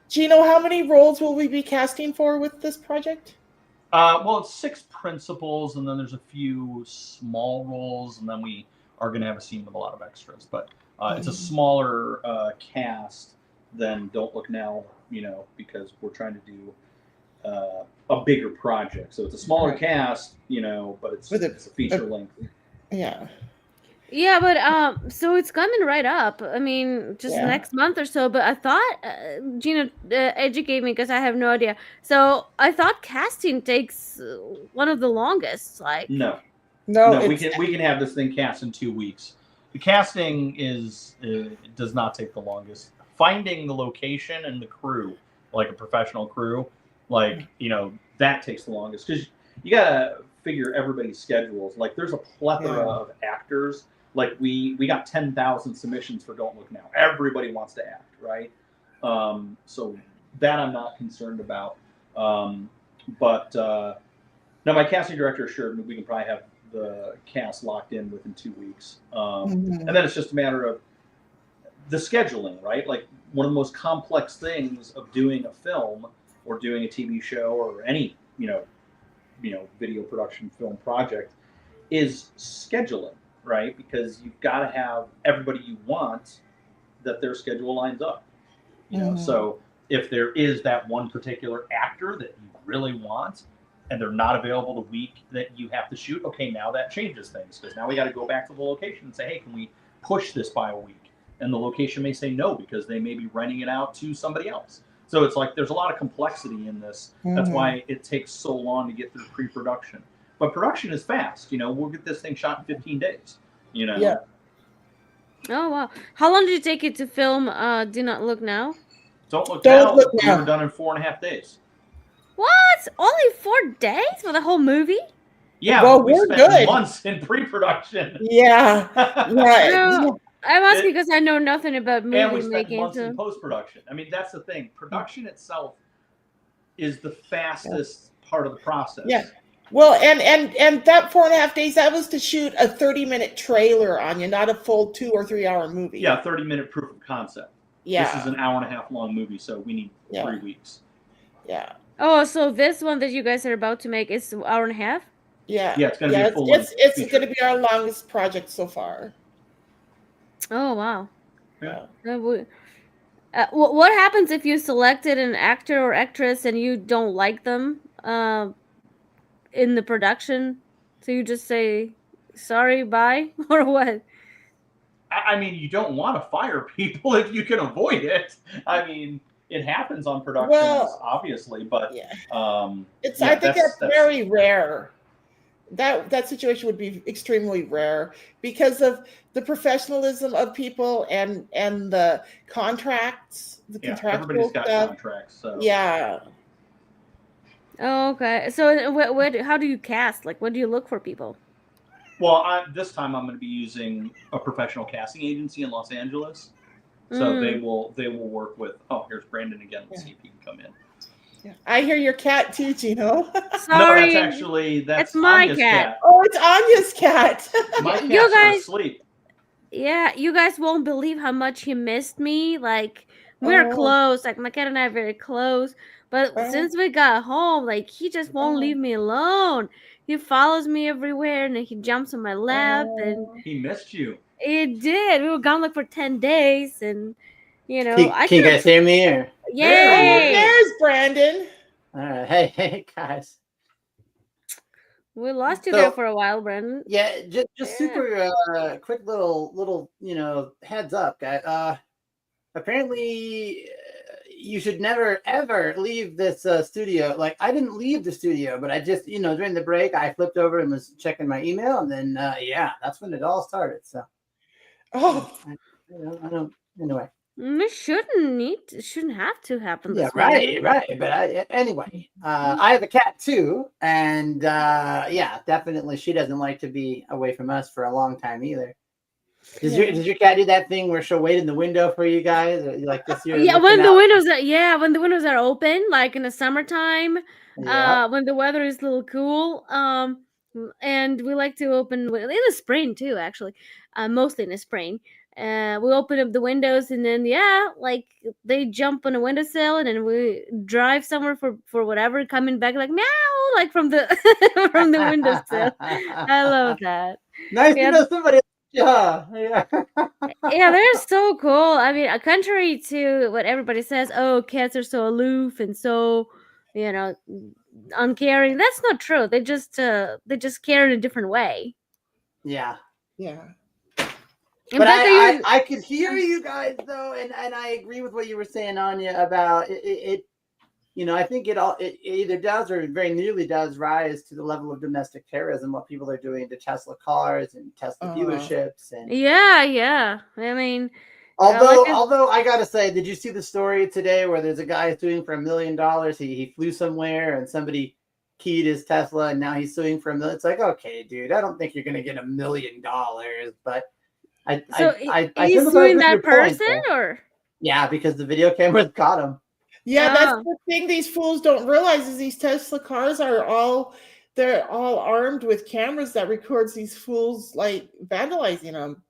Gino, how many roles will we be casting for with this project? Well, it's 6 principals, and then there's a few small roles, and then we are going to have a scene with a lot of extras. But it's a smaller cast than Don't Look Now, because we're trying to do a bigger project. So it's a smaller cast, but it's a feature length. Yeah. Yeah, but so it's coming right up. I mean, just next month or so. But I thought Gina educate me because I have no idea. So I thought casting takes one of the longest. No, No, we can have this thing cast in 2 weeks. The casting does not take the longest. Finding the location and the crew, like a professional crew, that takes the longest because you gotta figure everybody's schedules. There's a plethora of actors. We got 10,000 submissions for Don't Look Now. Everybody wants to act, right? So that I'm not concerned about. But no, my casting director assured me we can probably have the cast locked in within 2 weeks. And then it's just a matter of the scheduling, right? One of the most complex things of doing a film or doing a TV show or any, video production film project is scheduling. Right, because you've got to have everybody you want that their schedule lines up. So if there is that one particular actor that you really want, and they're not available the week that you have to shoot, okay, now that changes things because now we got to go back to the location and say, hey, can we push this by a week? and the location may say no because they may be renting it out to somebody else. So it's like there's a lot of complexity in this. That's why it takes so long to get through pre-production. But production is fast. We'll get this thing shot in 15 days. Yeah. Oh wow! How long did it take you to film Do Not Look Now? Don't Look Don't Now. Look We Now. were done in 4.5 days. What? Only 4 days for the whole movie? Yeah, Well, but we we're spent good. months in pre-production. Yeah. No, I'm asking because I know nothing about movie And we spent making. months So in post-production. I mean, that's the thing. Production itself is the fastest part of the process. Yeah. Well, and that 4.5 days, that was to shoot a 30-minute trailer on you, not a full 2 or 3 hour movie. Yeah, 30-minute proof of concept. Yeah. This is an 1.5 hour long movie, so we need 3 weeks. Yeah. oh, so this one that you guys are about to make is 1.5 hours? Yeah. Yeah, it's going to be a full length It's feature. going to be our longest project so far. Oh wow. Yeah. What happens if you selected an actor or actress and you don't like them in the production? So you just say sorry, bye, or what? I mean, you don't want to fire people if you can avoid it. I mean, it happens on productions, obviously, but I think that's very rare. That situation would be extremely rare because of the professionalism of people and the contracts, the contractual everybody's got stuff. contracts. So. Yeah. Oh, okay. So how do you cast? Like, what do you look for people? Well, this time I'm going to be using a professional casting agency in Los Angeles. So they will work with. Oh, here's Brandon again. Let's see if he can come in. Yeah. I hear your cat too, Gino. Sorry, no, that's actually that's my Anya's cat. Oh, it's Anya's cat. My You cats are guys- asleep. Yeah, you guys won't believe how much he missed me. Like, we're close. Like, my cat and I are very close. But since we got home, like, he just won't leave me alone. He follows me everywhere, and then he jumps on my lap, and He missed you. it did. We were gone like for 10 days, and Can you guys hear me? Or? Yay! There's Brandon. All right, hey guys. We lost you there for a while, Brendan. Yeah, just super quick little heads up, guys. Apparently, you should never ever leave this studio. Like, I didn't leave the studio, but I just during the break I flipped over and was checking my email, and then that's when it all started. So I don't anyway. It shouldn't have to happen. Yeah, This way. right. But anyway, I have a cat too, and definitely she doesn't like to be away from us for a long time either. Does your cat do that thing where she'll wait in the window for you guys, or like this year? Yeah, when the windows are open, like in the summertime, when the weather is a little cool, and we like to open in the spring too, actually, mostly in the spring. We open up the windows, and then like they jump on a windowsill, and then we drive somewhere for whatever, coming back like meow, like from the from the windowsill. I love that. Nice to know somebody. Yeah. Yeah, they're so cool. I mean, contrary to what everybody says, oh, cats are so aloof and so, uncaring. That's not true. They just care in a different way. Yeah. But I could hear you guys though, and I agree with what you were saying, Anya, about it. I think it either does or very nearly does rise to the level of domestic terrorism, what people are doing to Tesla cars and Tesla dealerships. And yeah. I mean, although I gotta say, did you see the story today where there's a guy suing for $1 million? He flew somewhere and somebody keyed his Tesla, and now he's suing for $1 million. It's like, okay, dude, I don't think you're gonna get $1 million, but I he's suing that person, or because the video cameras caught him. Yeah, that's the thing these fools don't realize is these Tesla cars they're all armed with cameras that records these fools like vandalizing them.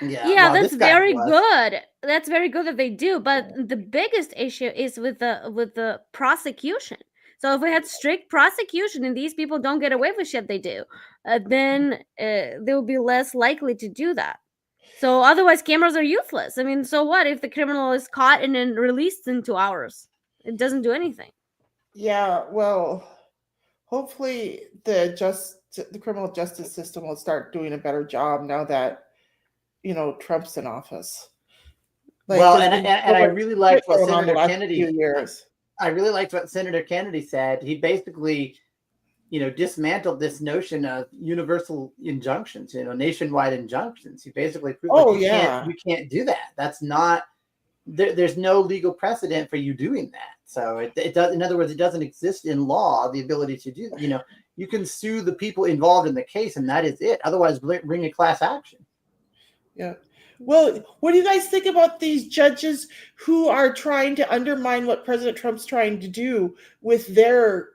Yeah, that's very good. That's very good that they do. But the biggest issue is with the prosecution. So if we had strict prosecution and these people don't get away with shit they do, then they will be less likely to do that. So otherwise, cameras are useless. I mean, so what if the criminal is caught and then released in 2 hours? It doesn't do anything. Yeah, well, hopefully the criminal justice system will start doing a better job now that Trump's in office. Like, Well, there's and been I so much really shit liked what going on the Senator last Kennedy. few years. I really liked what Senator Kennedy said. He basically, dismantled this notion of universal injunctions, nationwide injunctions. He basically proved Oh, like yeah. you can't do that. That's not there's no legal precedent for you doing that. So it does. In other words, it doesn't exist in law the ability to do. You can sue the people involved in the case, and that is it. Otherwise, bring a class action. Yeah. Well, what do you guys think about these judges who are trying to undermine what President Trump's trying to do with their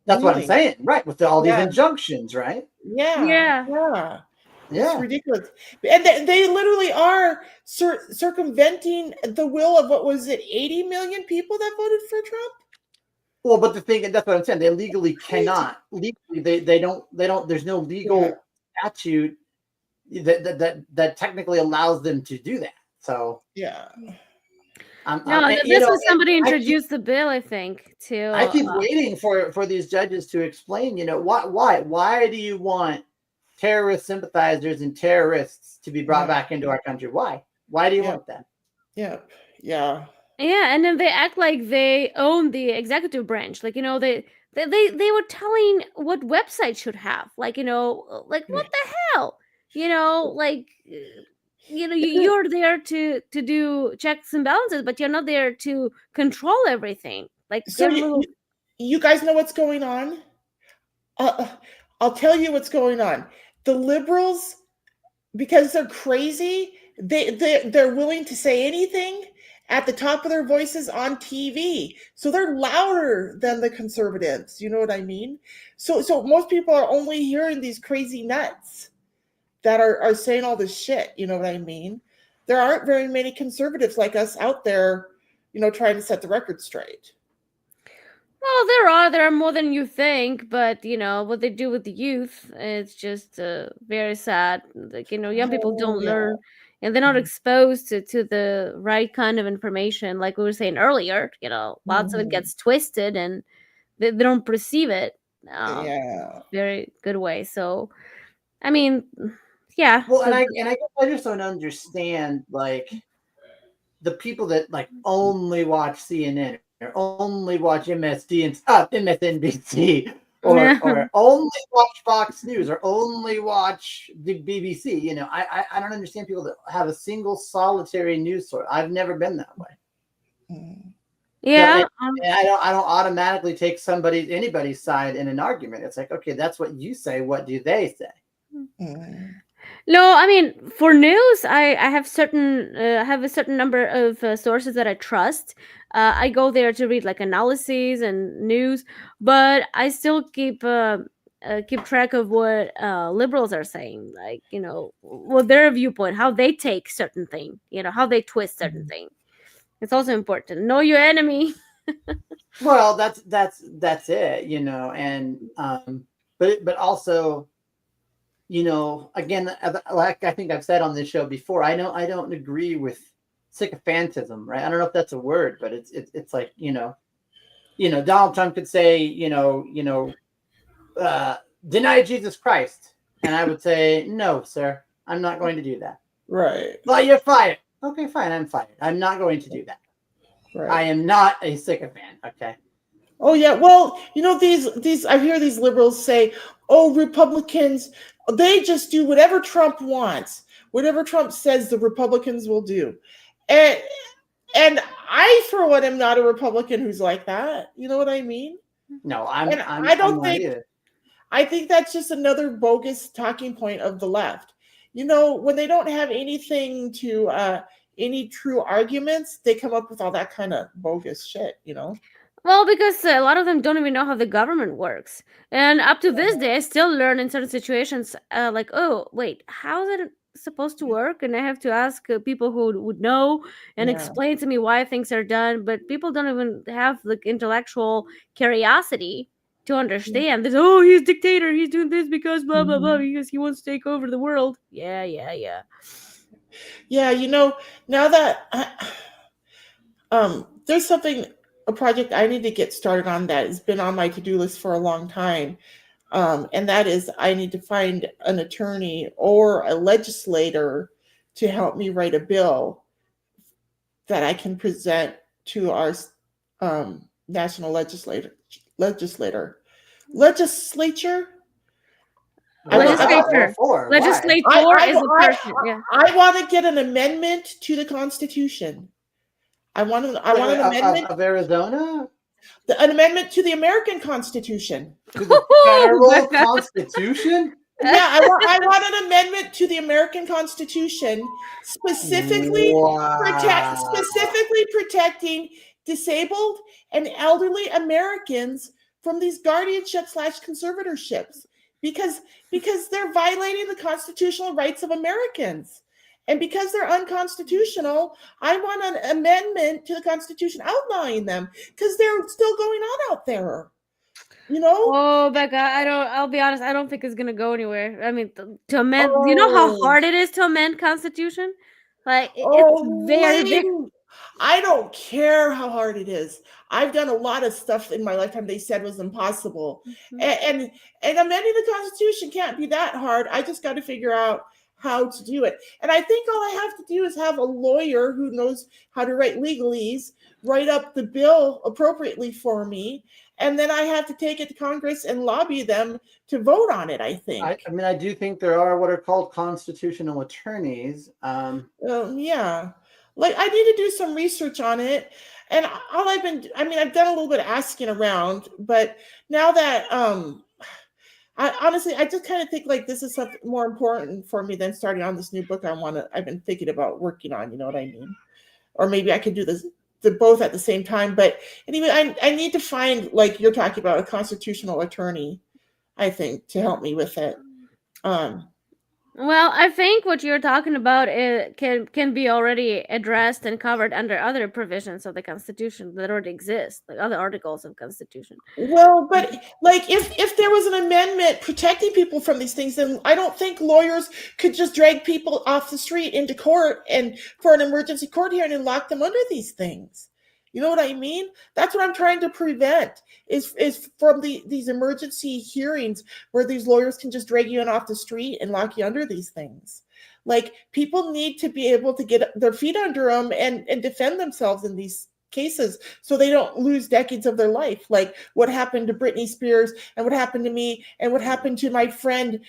That's what I'm ruling? saying, right? With all these Yeah. injunctions, right? Yeah. Yeah. It's ridiculous. And they literally are circumventing the will of, what was it, 80 million people that voted for Trump? Well, but the thing, that's what I'm saying. They legally cannot. Legally, they don't. There's no legal statute that technically allows them to do that. So yeah. This was somebody introduced the bill, I think, to. I keep waiting for these judges to explain. Why do you want terrorist sympathizers and terrorists to be brought back into our country? Why do you want that? Yeah. Yeah, and then they act like they own the executive branch. Like, they were telling what website should have. Like, like what the hell? You're there to do checks and balances, but you're not there to control everything. Like, So you guys know what's going on? I'll tell you what's going on. The liberals, because they're crazy, they're willing to say anything at the top of their voices on TV. So they're louder than the conservatives. You know what I mean? So most people are only hearing these crazy nuts that are saying all this shit. You know what I mean? There aren't very many conservatives like us out there, trying to set the record straight. Well, there are more than you think, but what they do with the youth, it's just very sad. Like, young people don't learn, and they're not exposed to the right kind of information. Like we were saying earlier, lots of it gets twisted, and they don't perceive it very good way. So, I mean, yeah. Well, and I guess I just don't understand, like, the people that only watch CNN or only watch MSNBC or only watch Fox News or only watch the BBC. I don't understand people that have a single solitary news source. I've never been that way. Yeah. And I don't automatically take anybody's side in an argument. It's like, okay, that's what you say. What do they say? No, I mean, for news, I have have a certain number of sources that I trust. I go there to read like analyses and news, but I still keep track of what liberals are saying, like what their viewpoint, how they take certain thing, how they twist certain thing. It's also important. Know your enemy. Well, that's it, and but also, again, like I think I've said on this show before, I don't agree with sycophantism, right? I don't know if that's a word, but it's like, Donald Trump could say, deny Jesus Christ, and I would say, no, sir, I'm not going to do that. Right. Well, you're fired. Okay, fine, I'm fired. I'm not going to do that. Right. I am not a sycophant. Okay. Oh yeah, well, these I hear these liberals say, "Oh, Republicans, they just do whatever Trump wants. Whatever Trump says, the Republicans will do." And I, for one, am not a Republican who's like that. You know what I mean? No, I don't think. Either. I think that's just another bogus talking point of the left. When they don't have anything to any true arguments, they come up with all that kind of bogus shit. Well, because a lot of them don't even know how the government works. And up to this day, I still learn in certain situations, like, oh, wait, how is it supposed to work? And I have to ask people who would know and explain to me why things are done. But people don't even have the intellectual curiosity to understand. There's, oh, he's dictator. He's doing this because blah, blah, blah, because he wants to take over the world. Yeah. Yeah, now that there's a project I need to get started on that has been on my to-do list for a long time. And that is, I need to find an attorney or a legislator to help me write a bill that I can present to our national legislature. Legislature. Legislator is a person. Yeah. I want to get an amendment to the Constitution. I want an amendment of Arizona. An amendment to the American Constitution. To the federal Constitution. Yeah, I want an amendment to the American Constitution, specifically protecting disabled and elderly Americans from these guardianship/conservatorships, because they're violating the constitutional rights of Americans. And because they're unconstitutional, I want an amendment to the Constitution outlawing them, because they're still going on out there. Oh, Becca, I'll be honest, I don't think it's gonna go anywhere. I mean, to amend, you know how hard it is to amend Constitution? Like, it's very difficult. I don't care how hard it is. I've done a lot of stuff in my lifetime they said was impossible. And amending the Constitution can't be that hard. I just got to figure out how to do it. And I think all I have to do is have a lawyer who knows how to write legalese, write up the bill appropriately for me, and then I have to take it to Congress and lobby them to vote on it, I think. I mean, I do think there are what are called constitutional attorneys. Yeah. Like, I need to do some research on it. And I've done a little bit of asking around, but now that, I just kind of think like this is something more important for me than starting on this new book I've been thinking about working on, you know what I mean? Or maybe I could do both at the same time. But anyway, I need to find, like you're talking about, a constitutional attorney, I think, to help me with it. Well, I think what you're talking about can be already addressed and covered under other provisions of the Constitution that already exist, like other articles of Constitution. Well, but like if there was an amendment protecting people from these things, then I don't think lawyers could just drag people off the street into court and for an emergency court hearing and lock them under these things. You know what I mean? That's what I'm trying to prevent is from these emergency hearings where these lawyers can just drag you in off the street and lock you under these things. Like, people need to be able to get their feet under them and defend themselves in these cases so they don't lose decades of their life. Like what happened to Britney Spears and what happened to me and what happened to my friend,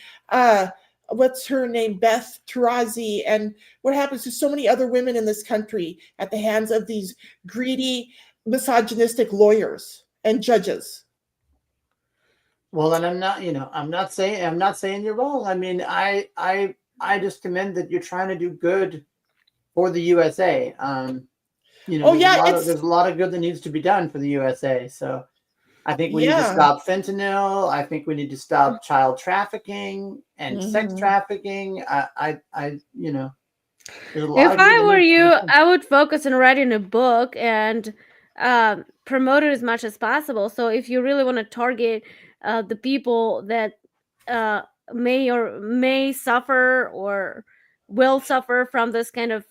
what's her name, Beth Tarazi, and what happens to so many other women in this country at the hands of these greedy, misogynistic lawyers and judges. Well, and I'm not saying you're wrong. I mean, I just commend that you're trying to do good for the USA. There's a lot of good that needs to be done for the USA. So I think we need to stop fentanyl. I think we need to stop child trafficking and sex trafficking. There's a lot if I were you, I would focus on writing a book and promote it as much as possible. So if you really want to target the people that may suffer or will suffer from this kind of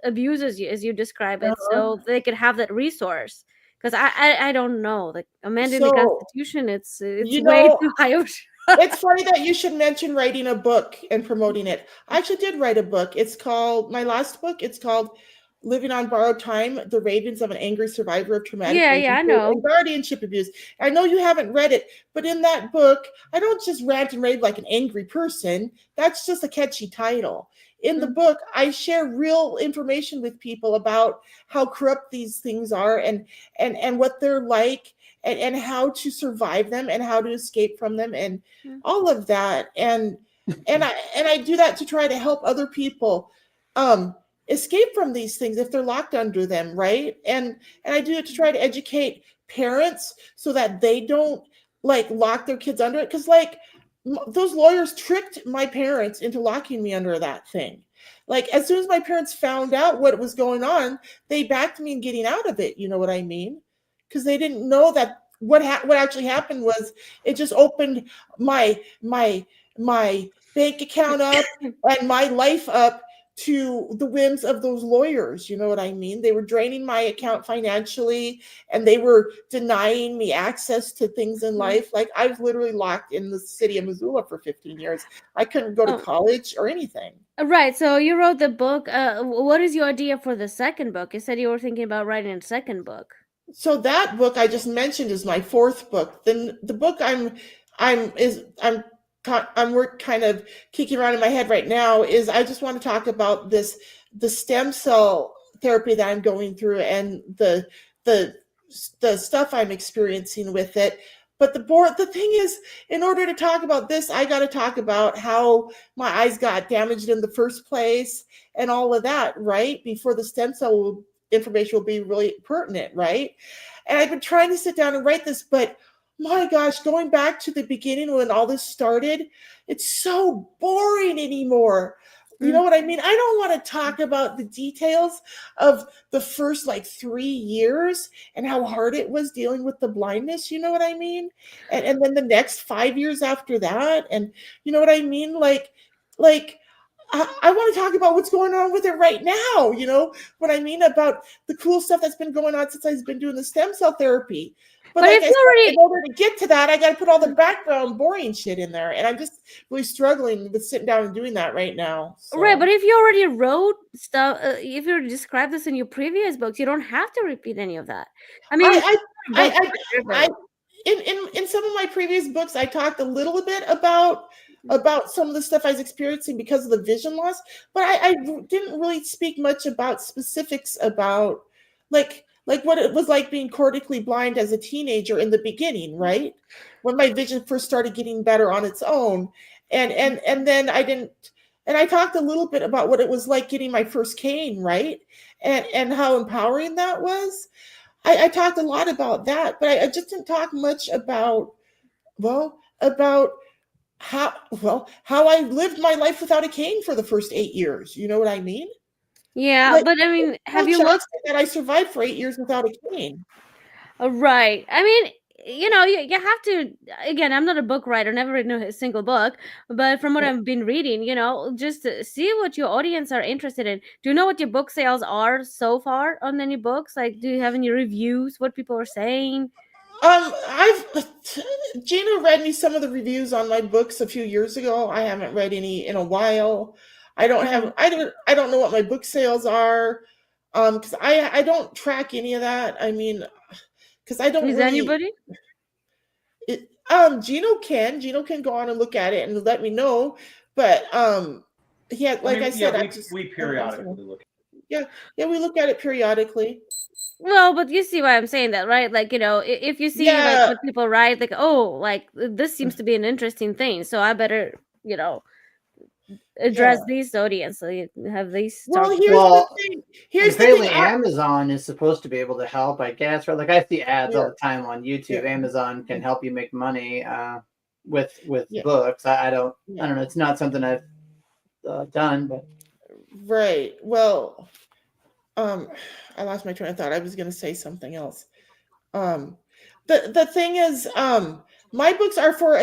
abuse as you describe it, so they could have that resource. Because I don't know, like amending the Constitution, it's way too high. It's funny that you should mention writing a book and promoting it. I actually did write a book. It's called my last book. It's called Living on Borrowed Time: The Ravings of an Angry Survivor of Traumatic I know. and Guardianship Abuse. I know you haven't read it, but in that book, I don't just rant and rave like an angry person. That's just a catchy title. In the book, I share real information with people about how corrupt these things are and what they're like and how to survive them and how to escape from them and all of that. And I do that to try to help other people escape from these things if they're locked under them, right? And I do it to try to educate parents so that they don't like lock their kids under it, because like those lawyers tricked my parents into locking me under that thing. Like as soon as my parents found out what was going on, they backed me in getting out of it. You know what I mean? Because they didn't know that what actually happened was it just opened my bank account up and my life up to the whims of those lawyers. You know what I mean? They were draining my account financially, and they were denying me access to things in life. Like, I was literally locked in the city of Missoula for 15 years. I couldn't go to college or anything. Right. So you wrote the book. What is your idea for the second book? You said you were thinking about writing a second book. So that book I just mentioned is my fourth book. Then the book I'm kind of kicking around in my head right now is I just want to talk about the stem cell therapy that I'm going through and the stuff I'm experiencing with it. But the thing is, in order to talk about this, I got to talk about how my eyes got damaged in the first place and all of that, right? Before the stem cell information will be really pertinent, right? And I've been trying to sit down and write this, but my gosh, going back to the beginning when all this started, it's so boring anymore. You know what I mean? I don't want to talk about the details of the first like 3 years and how hard it was dealing with the blindness. You know what I mean? And then the next 5 years after that. And you know what I mean? Like I want to talk about what's going on with it right now. You know what I mean? About the cool stuff that's been going on since I've been doing the stem cell therapy. But like I said, in order to get to that, I got to put all the background boring shit in there. And I'm just really struggling with sitting down and doing that right now. So. Right, but if you already wrote stuff, if you already described this in your previous books, you don't have to repeat any of that. I mean, in some of my previous books, I talked a little bit about some of the stuff I was experiencing because of the vision loss, but I didn't really speak much about specifics about like what it was like being cortically blind as a teenager in the beginning, right? When my vision first started getting better on its own. And then I talked a little bit about what it was like getting my first cane, right? And how empowering that was. I talked a lot about that, but I just didn't talk much about how I lived my life without a cane for the first 8 years. You know what I mean? Yeah, but I mean, have you looked that I survived for 8 years without a cane? Right. I mean, you have to, again, I'm not a book writer, never written a single book, but from what I've been reading, just to see what your audience are interested in. Do you know what your book sales are so far on any books? Like, do you have any reviews, what people are saying? Gina read me some of the reviews on my books a few years ago. I haven't read any in a while. I don't know what my book sales are. Because I don't track any of that. I mean, because I don't Is anybody? Gino can go on and look at it and let me know. But yeah, like I said, we periodically look. Yeah, we look at it periodically. Well, but you see why I'm saying that, right? Like, if you see like what people write, like, oh, like this seems to be an interesting thing, so I better, address these audience, so you have these. Well, here's the thing. Here's the thing. Amazon is supposed to be able to help, I guess. Right? Like I see ads all the time on YouTube. Amazon can help you make money with books. I don't know. It's not something I've done, but right. Well, I lost my train of thought. I was going to say something else. The thing is, my books are for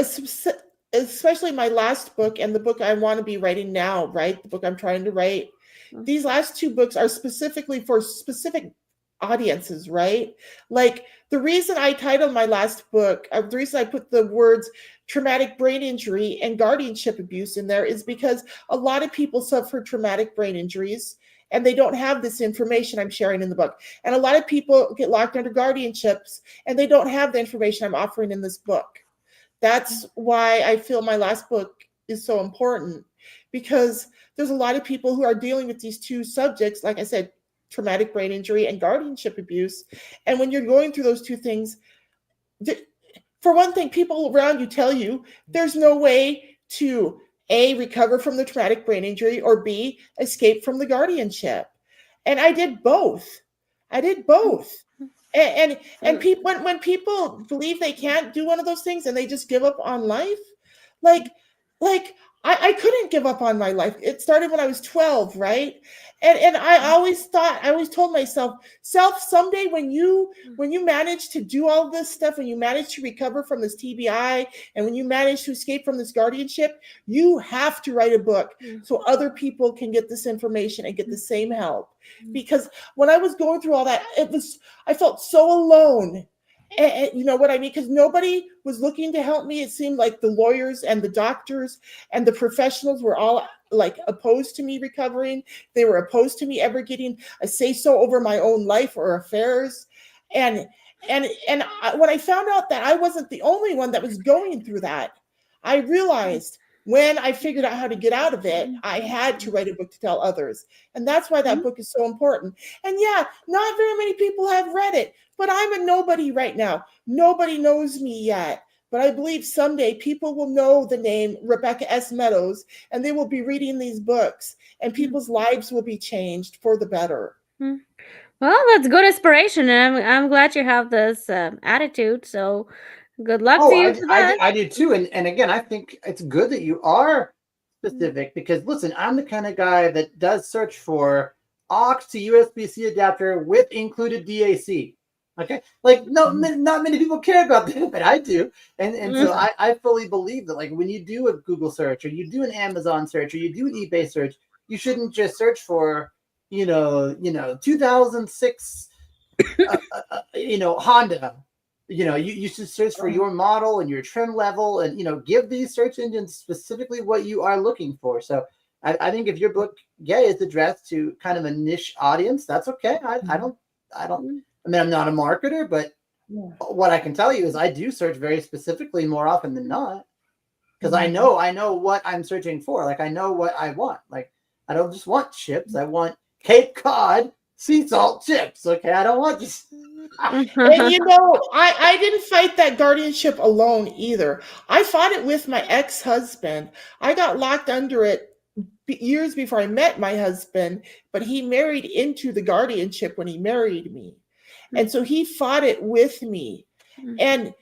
especially my last book and the book I want to be writing now, right? The book I'm trying to write. These last two books are specifically for specific audiences, right? Like the reason I titled my last book, the reason I put the words traumatic brain injury and guardianship abuse in there is because a lot of people suffer traumatic brain injuries and they don't have this information I'm sharing in the book. And a lot of people get locked under guardianships and they don't have the information I'm offering in this book. That's why I feel my last book is so important, because there's a lot of people who are dealing with these two subjects, like I said, traumatic brain injury and guardianship abuse. And when you're going through those two things, for one thing, people around you tell you there's no way to A, recover from the traumatic brain injury, or B, escape from the guardianship. And I did both. And people, when people believe they can't do one of those things and they just give up on life, like I couldn't give up on my life. It started when I was 12, right? And I always told myself, someday when you manage to do all this stuff, when you manage to recover from this TBI, and when you manage to escape from this guardianship, you have to write a book so other people can get this information and get the same help. Because when I was going through all that, I felt so alone. And you know what I mean? Because nobody was looking to help me. It seemed like the lawyers and the doctors and the professionals were all like opposed to me recovering. They were opposed to me ever getting a say so over my own life or affairs. And when I found out that I wasn't the only one that was going through that, I realized when I figured out how to get out of it, I had to write a book to tell others. And that's why that book is so important. And yeah, not very many people have read it, but I'm a nobody right now. Nobody knows me yet. But I believe someday people will know the name Rebecca S. Meadows, and they will be reading these books, and people's lives will be changed for the better. Well, that's good inspiration, and I'm glad you have this attitude. So, good luck to you for that. I do too. And again, I think it's good that you are specific because listen, I'm the kind of guy that does search for aux to USB-C adapter with included DAC. Okay, like not many people care about that, but I do, and so I fully believe that like when you do a Google search or you do an Amazon search or you do an eBay search, you shouldn't just search for 2006 Honda. You should search for your model and your trim level, and give these search engines specifically what you are looking for. So I think if your book is addressed to kind of a niche audience, that's okay. I mean, I'm not a marketer, but what I can tell you is I do search very specifically more often than not because I know what I'm searching for. Like I know what I want. Like I don't just want chips. I want Cape Cod sea salt chips. Okay, I don't want just. And I didn't fight that guardianship alone either. I fought it with my ex-husband. I got locked under it years before I met my husband, but he married into the guardianship when he married me. And so he fought it with me. And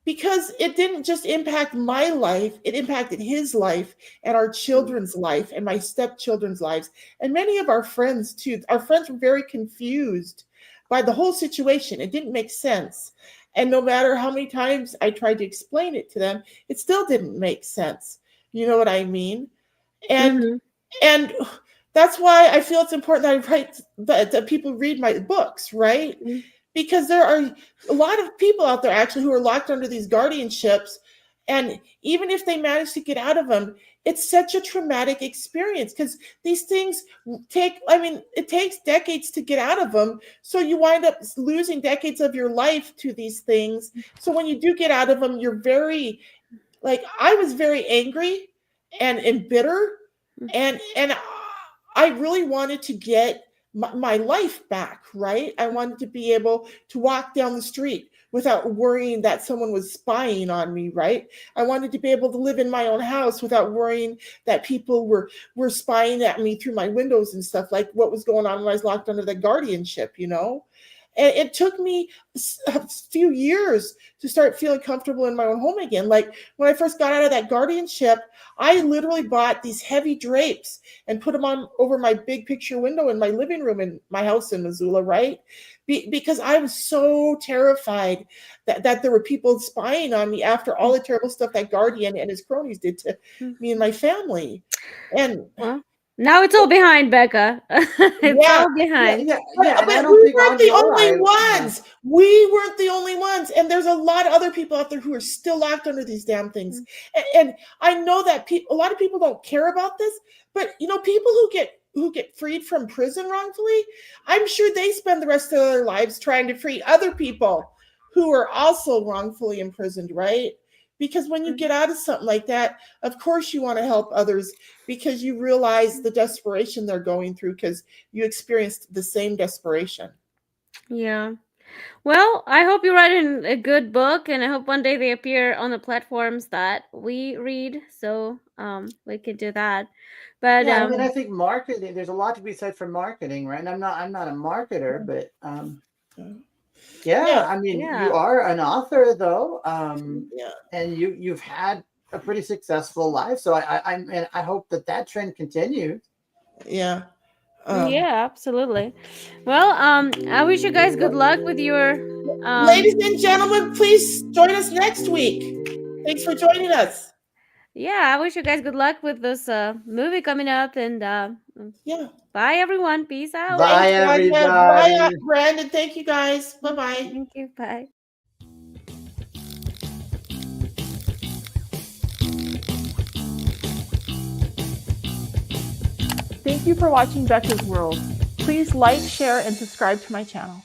because it didn't just impact my life, it impacted his life and our children's life and my stepchildren's lives and many of our friends too. Our friends were very confused by the whole situation. It didn't make sense. And no matter how many times I tried to explain it to them, it still didn't make sense. You know what I mean? And that's why I feel it's important that I write that people read my books, right? Because there are a lot of people out there actually who are locked under these guardianships, and even if they manage to get out of them, it's such a traumatic experience because these things it takes decades to get out of them. So you wind up losing decades of your life to these things. So when you do get out of them, you're very, I was very angry and bitter, and I really wanted to get my life back, right? I wanted to be able to walk down the street without worrying that someone was spying on me, right? I wanted to be able to live in my own house without worrying that people were spying at me through my windows and stuff, like what was going on when I was locked under the guardianship, And it took me a few years to start feeling comfortable in my own home again. Like when I first got out of that guardianship, I literally bought these heavy drapes and put them on over my big picture window in my living room in my house in Missoula, right? Because I was so terrified that there were people spying on me after all the terrible stuff that Guardian and his cronies did to me and my family. And now it's all behind, Becca. It's all behind. But we weren't the only ones. We weren't the only ones. And there's a lot of other people out there who are still locked under these damn things. And I know that a lot of people don't care about this, but people who get freed from prison wrongfully, I'm sure they spend the rest of their lives trying to free other people who are also wrongfully imprisoned, right? Because when you get out of something like that, of course you want to help others because you realize the desperation they're going through because you experienced the same desperation. Yeah. Well, I hope you write a good book, and I hope one day they appear on the platforms that we read, so we could do that. But I mean, I think marketing. There's a lot to be said for marketing, right? And I'm not a marketer, but I mean, you are an author though, and you've had a pretty successful life. So I hope that trend continues. Yeah. Yeah, absolutely. Well, I wish you guys good luck with your. Ladies and gentlemen, please join us next week. Thanks for joining us. Yeah, I wish you guys good luck with this movie coming up, and yeah. Bye, everyone. Peace out. Bye, Thanks, Brandon. everybody. Bye, Brandon. Thank you, guys. Bye-bye. Thank you. Bye. Thank you for watching Becca's World. Please like, share, and subscribe to my channel.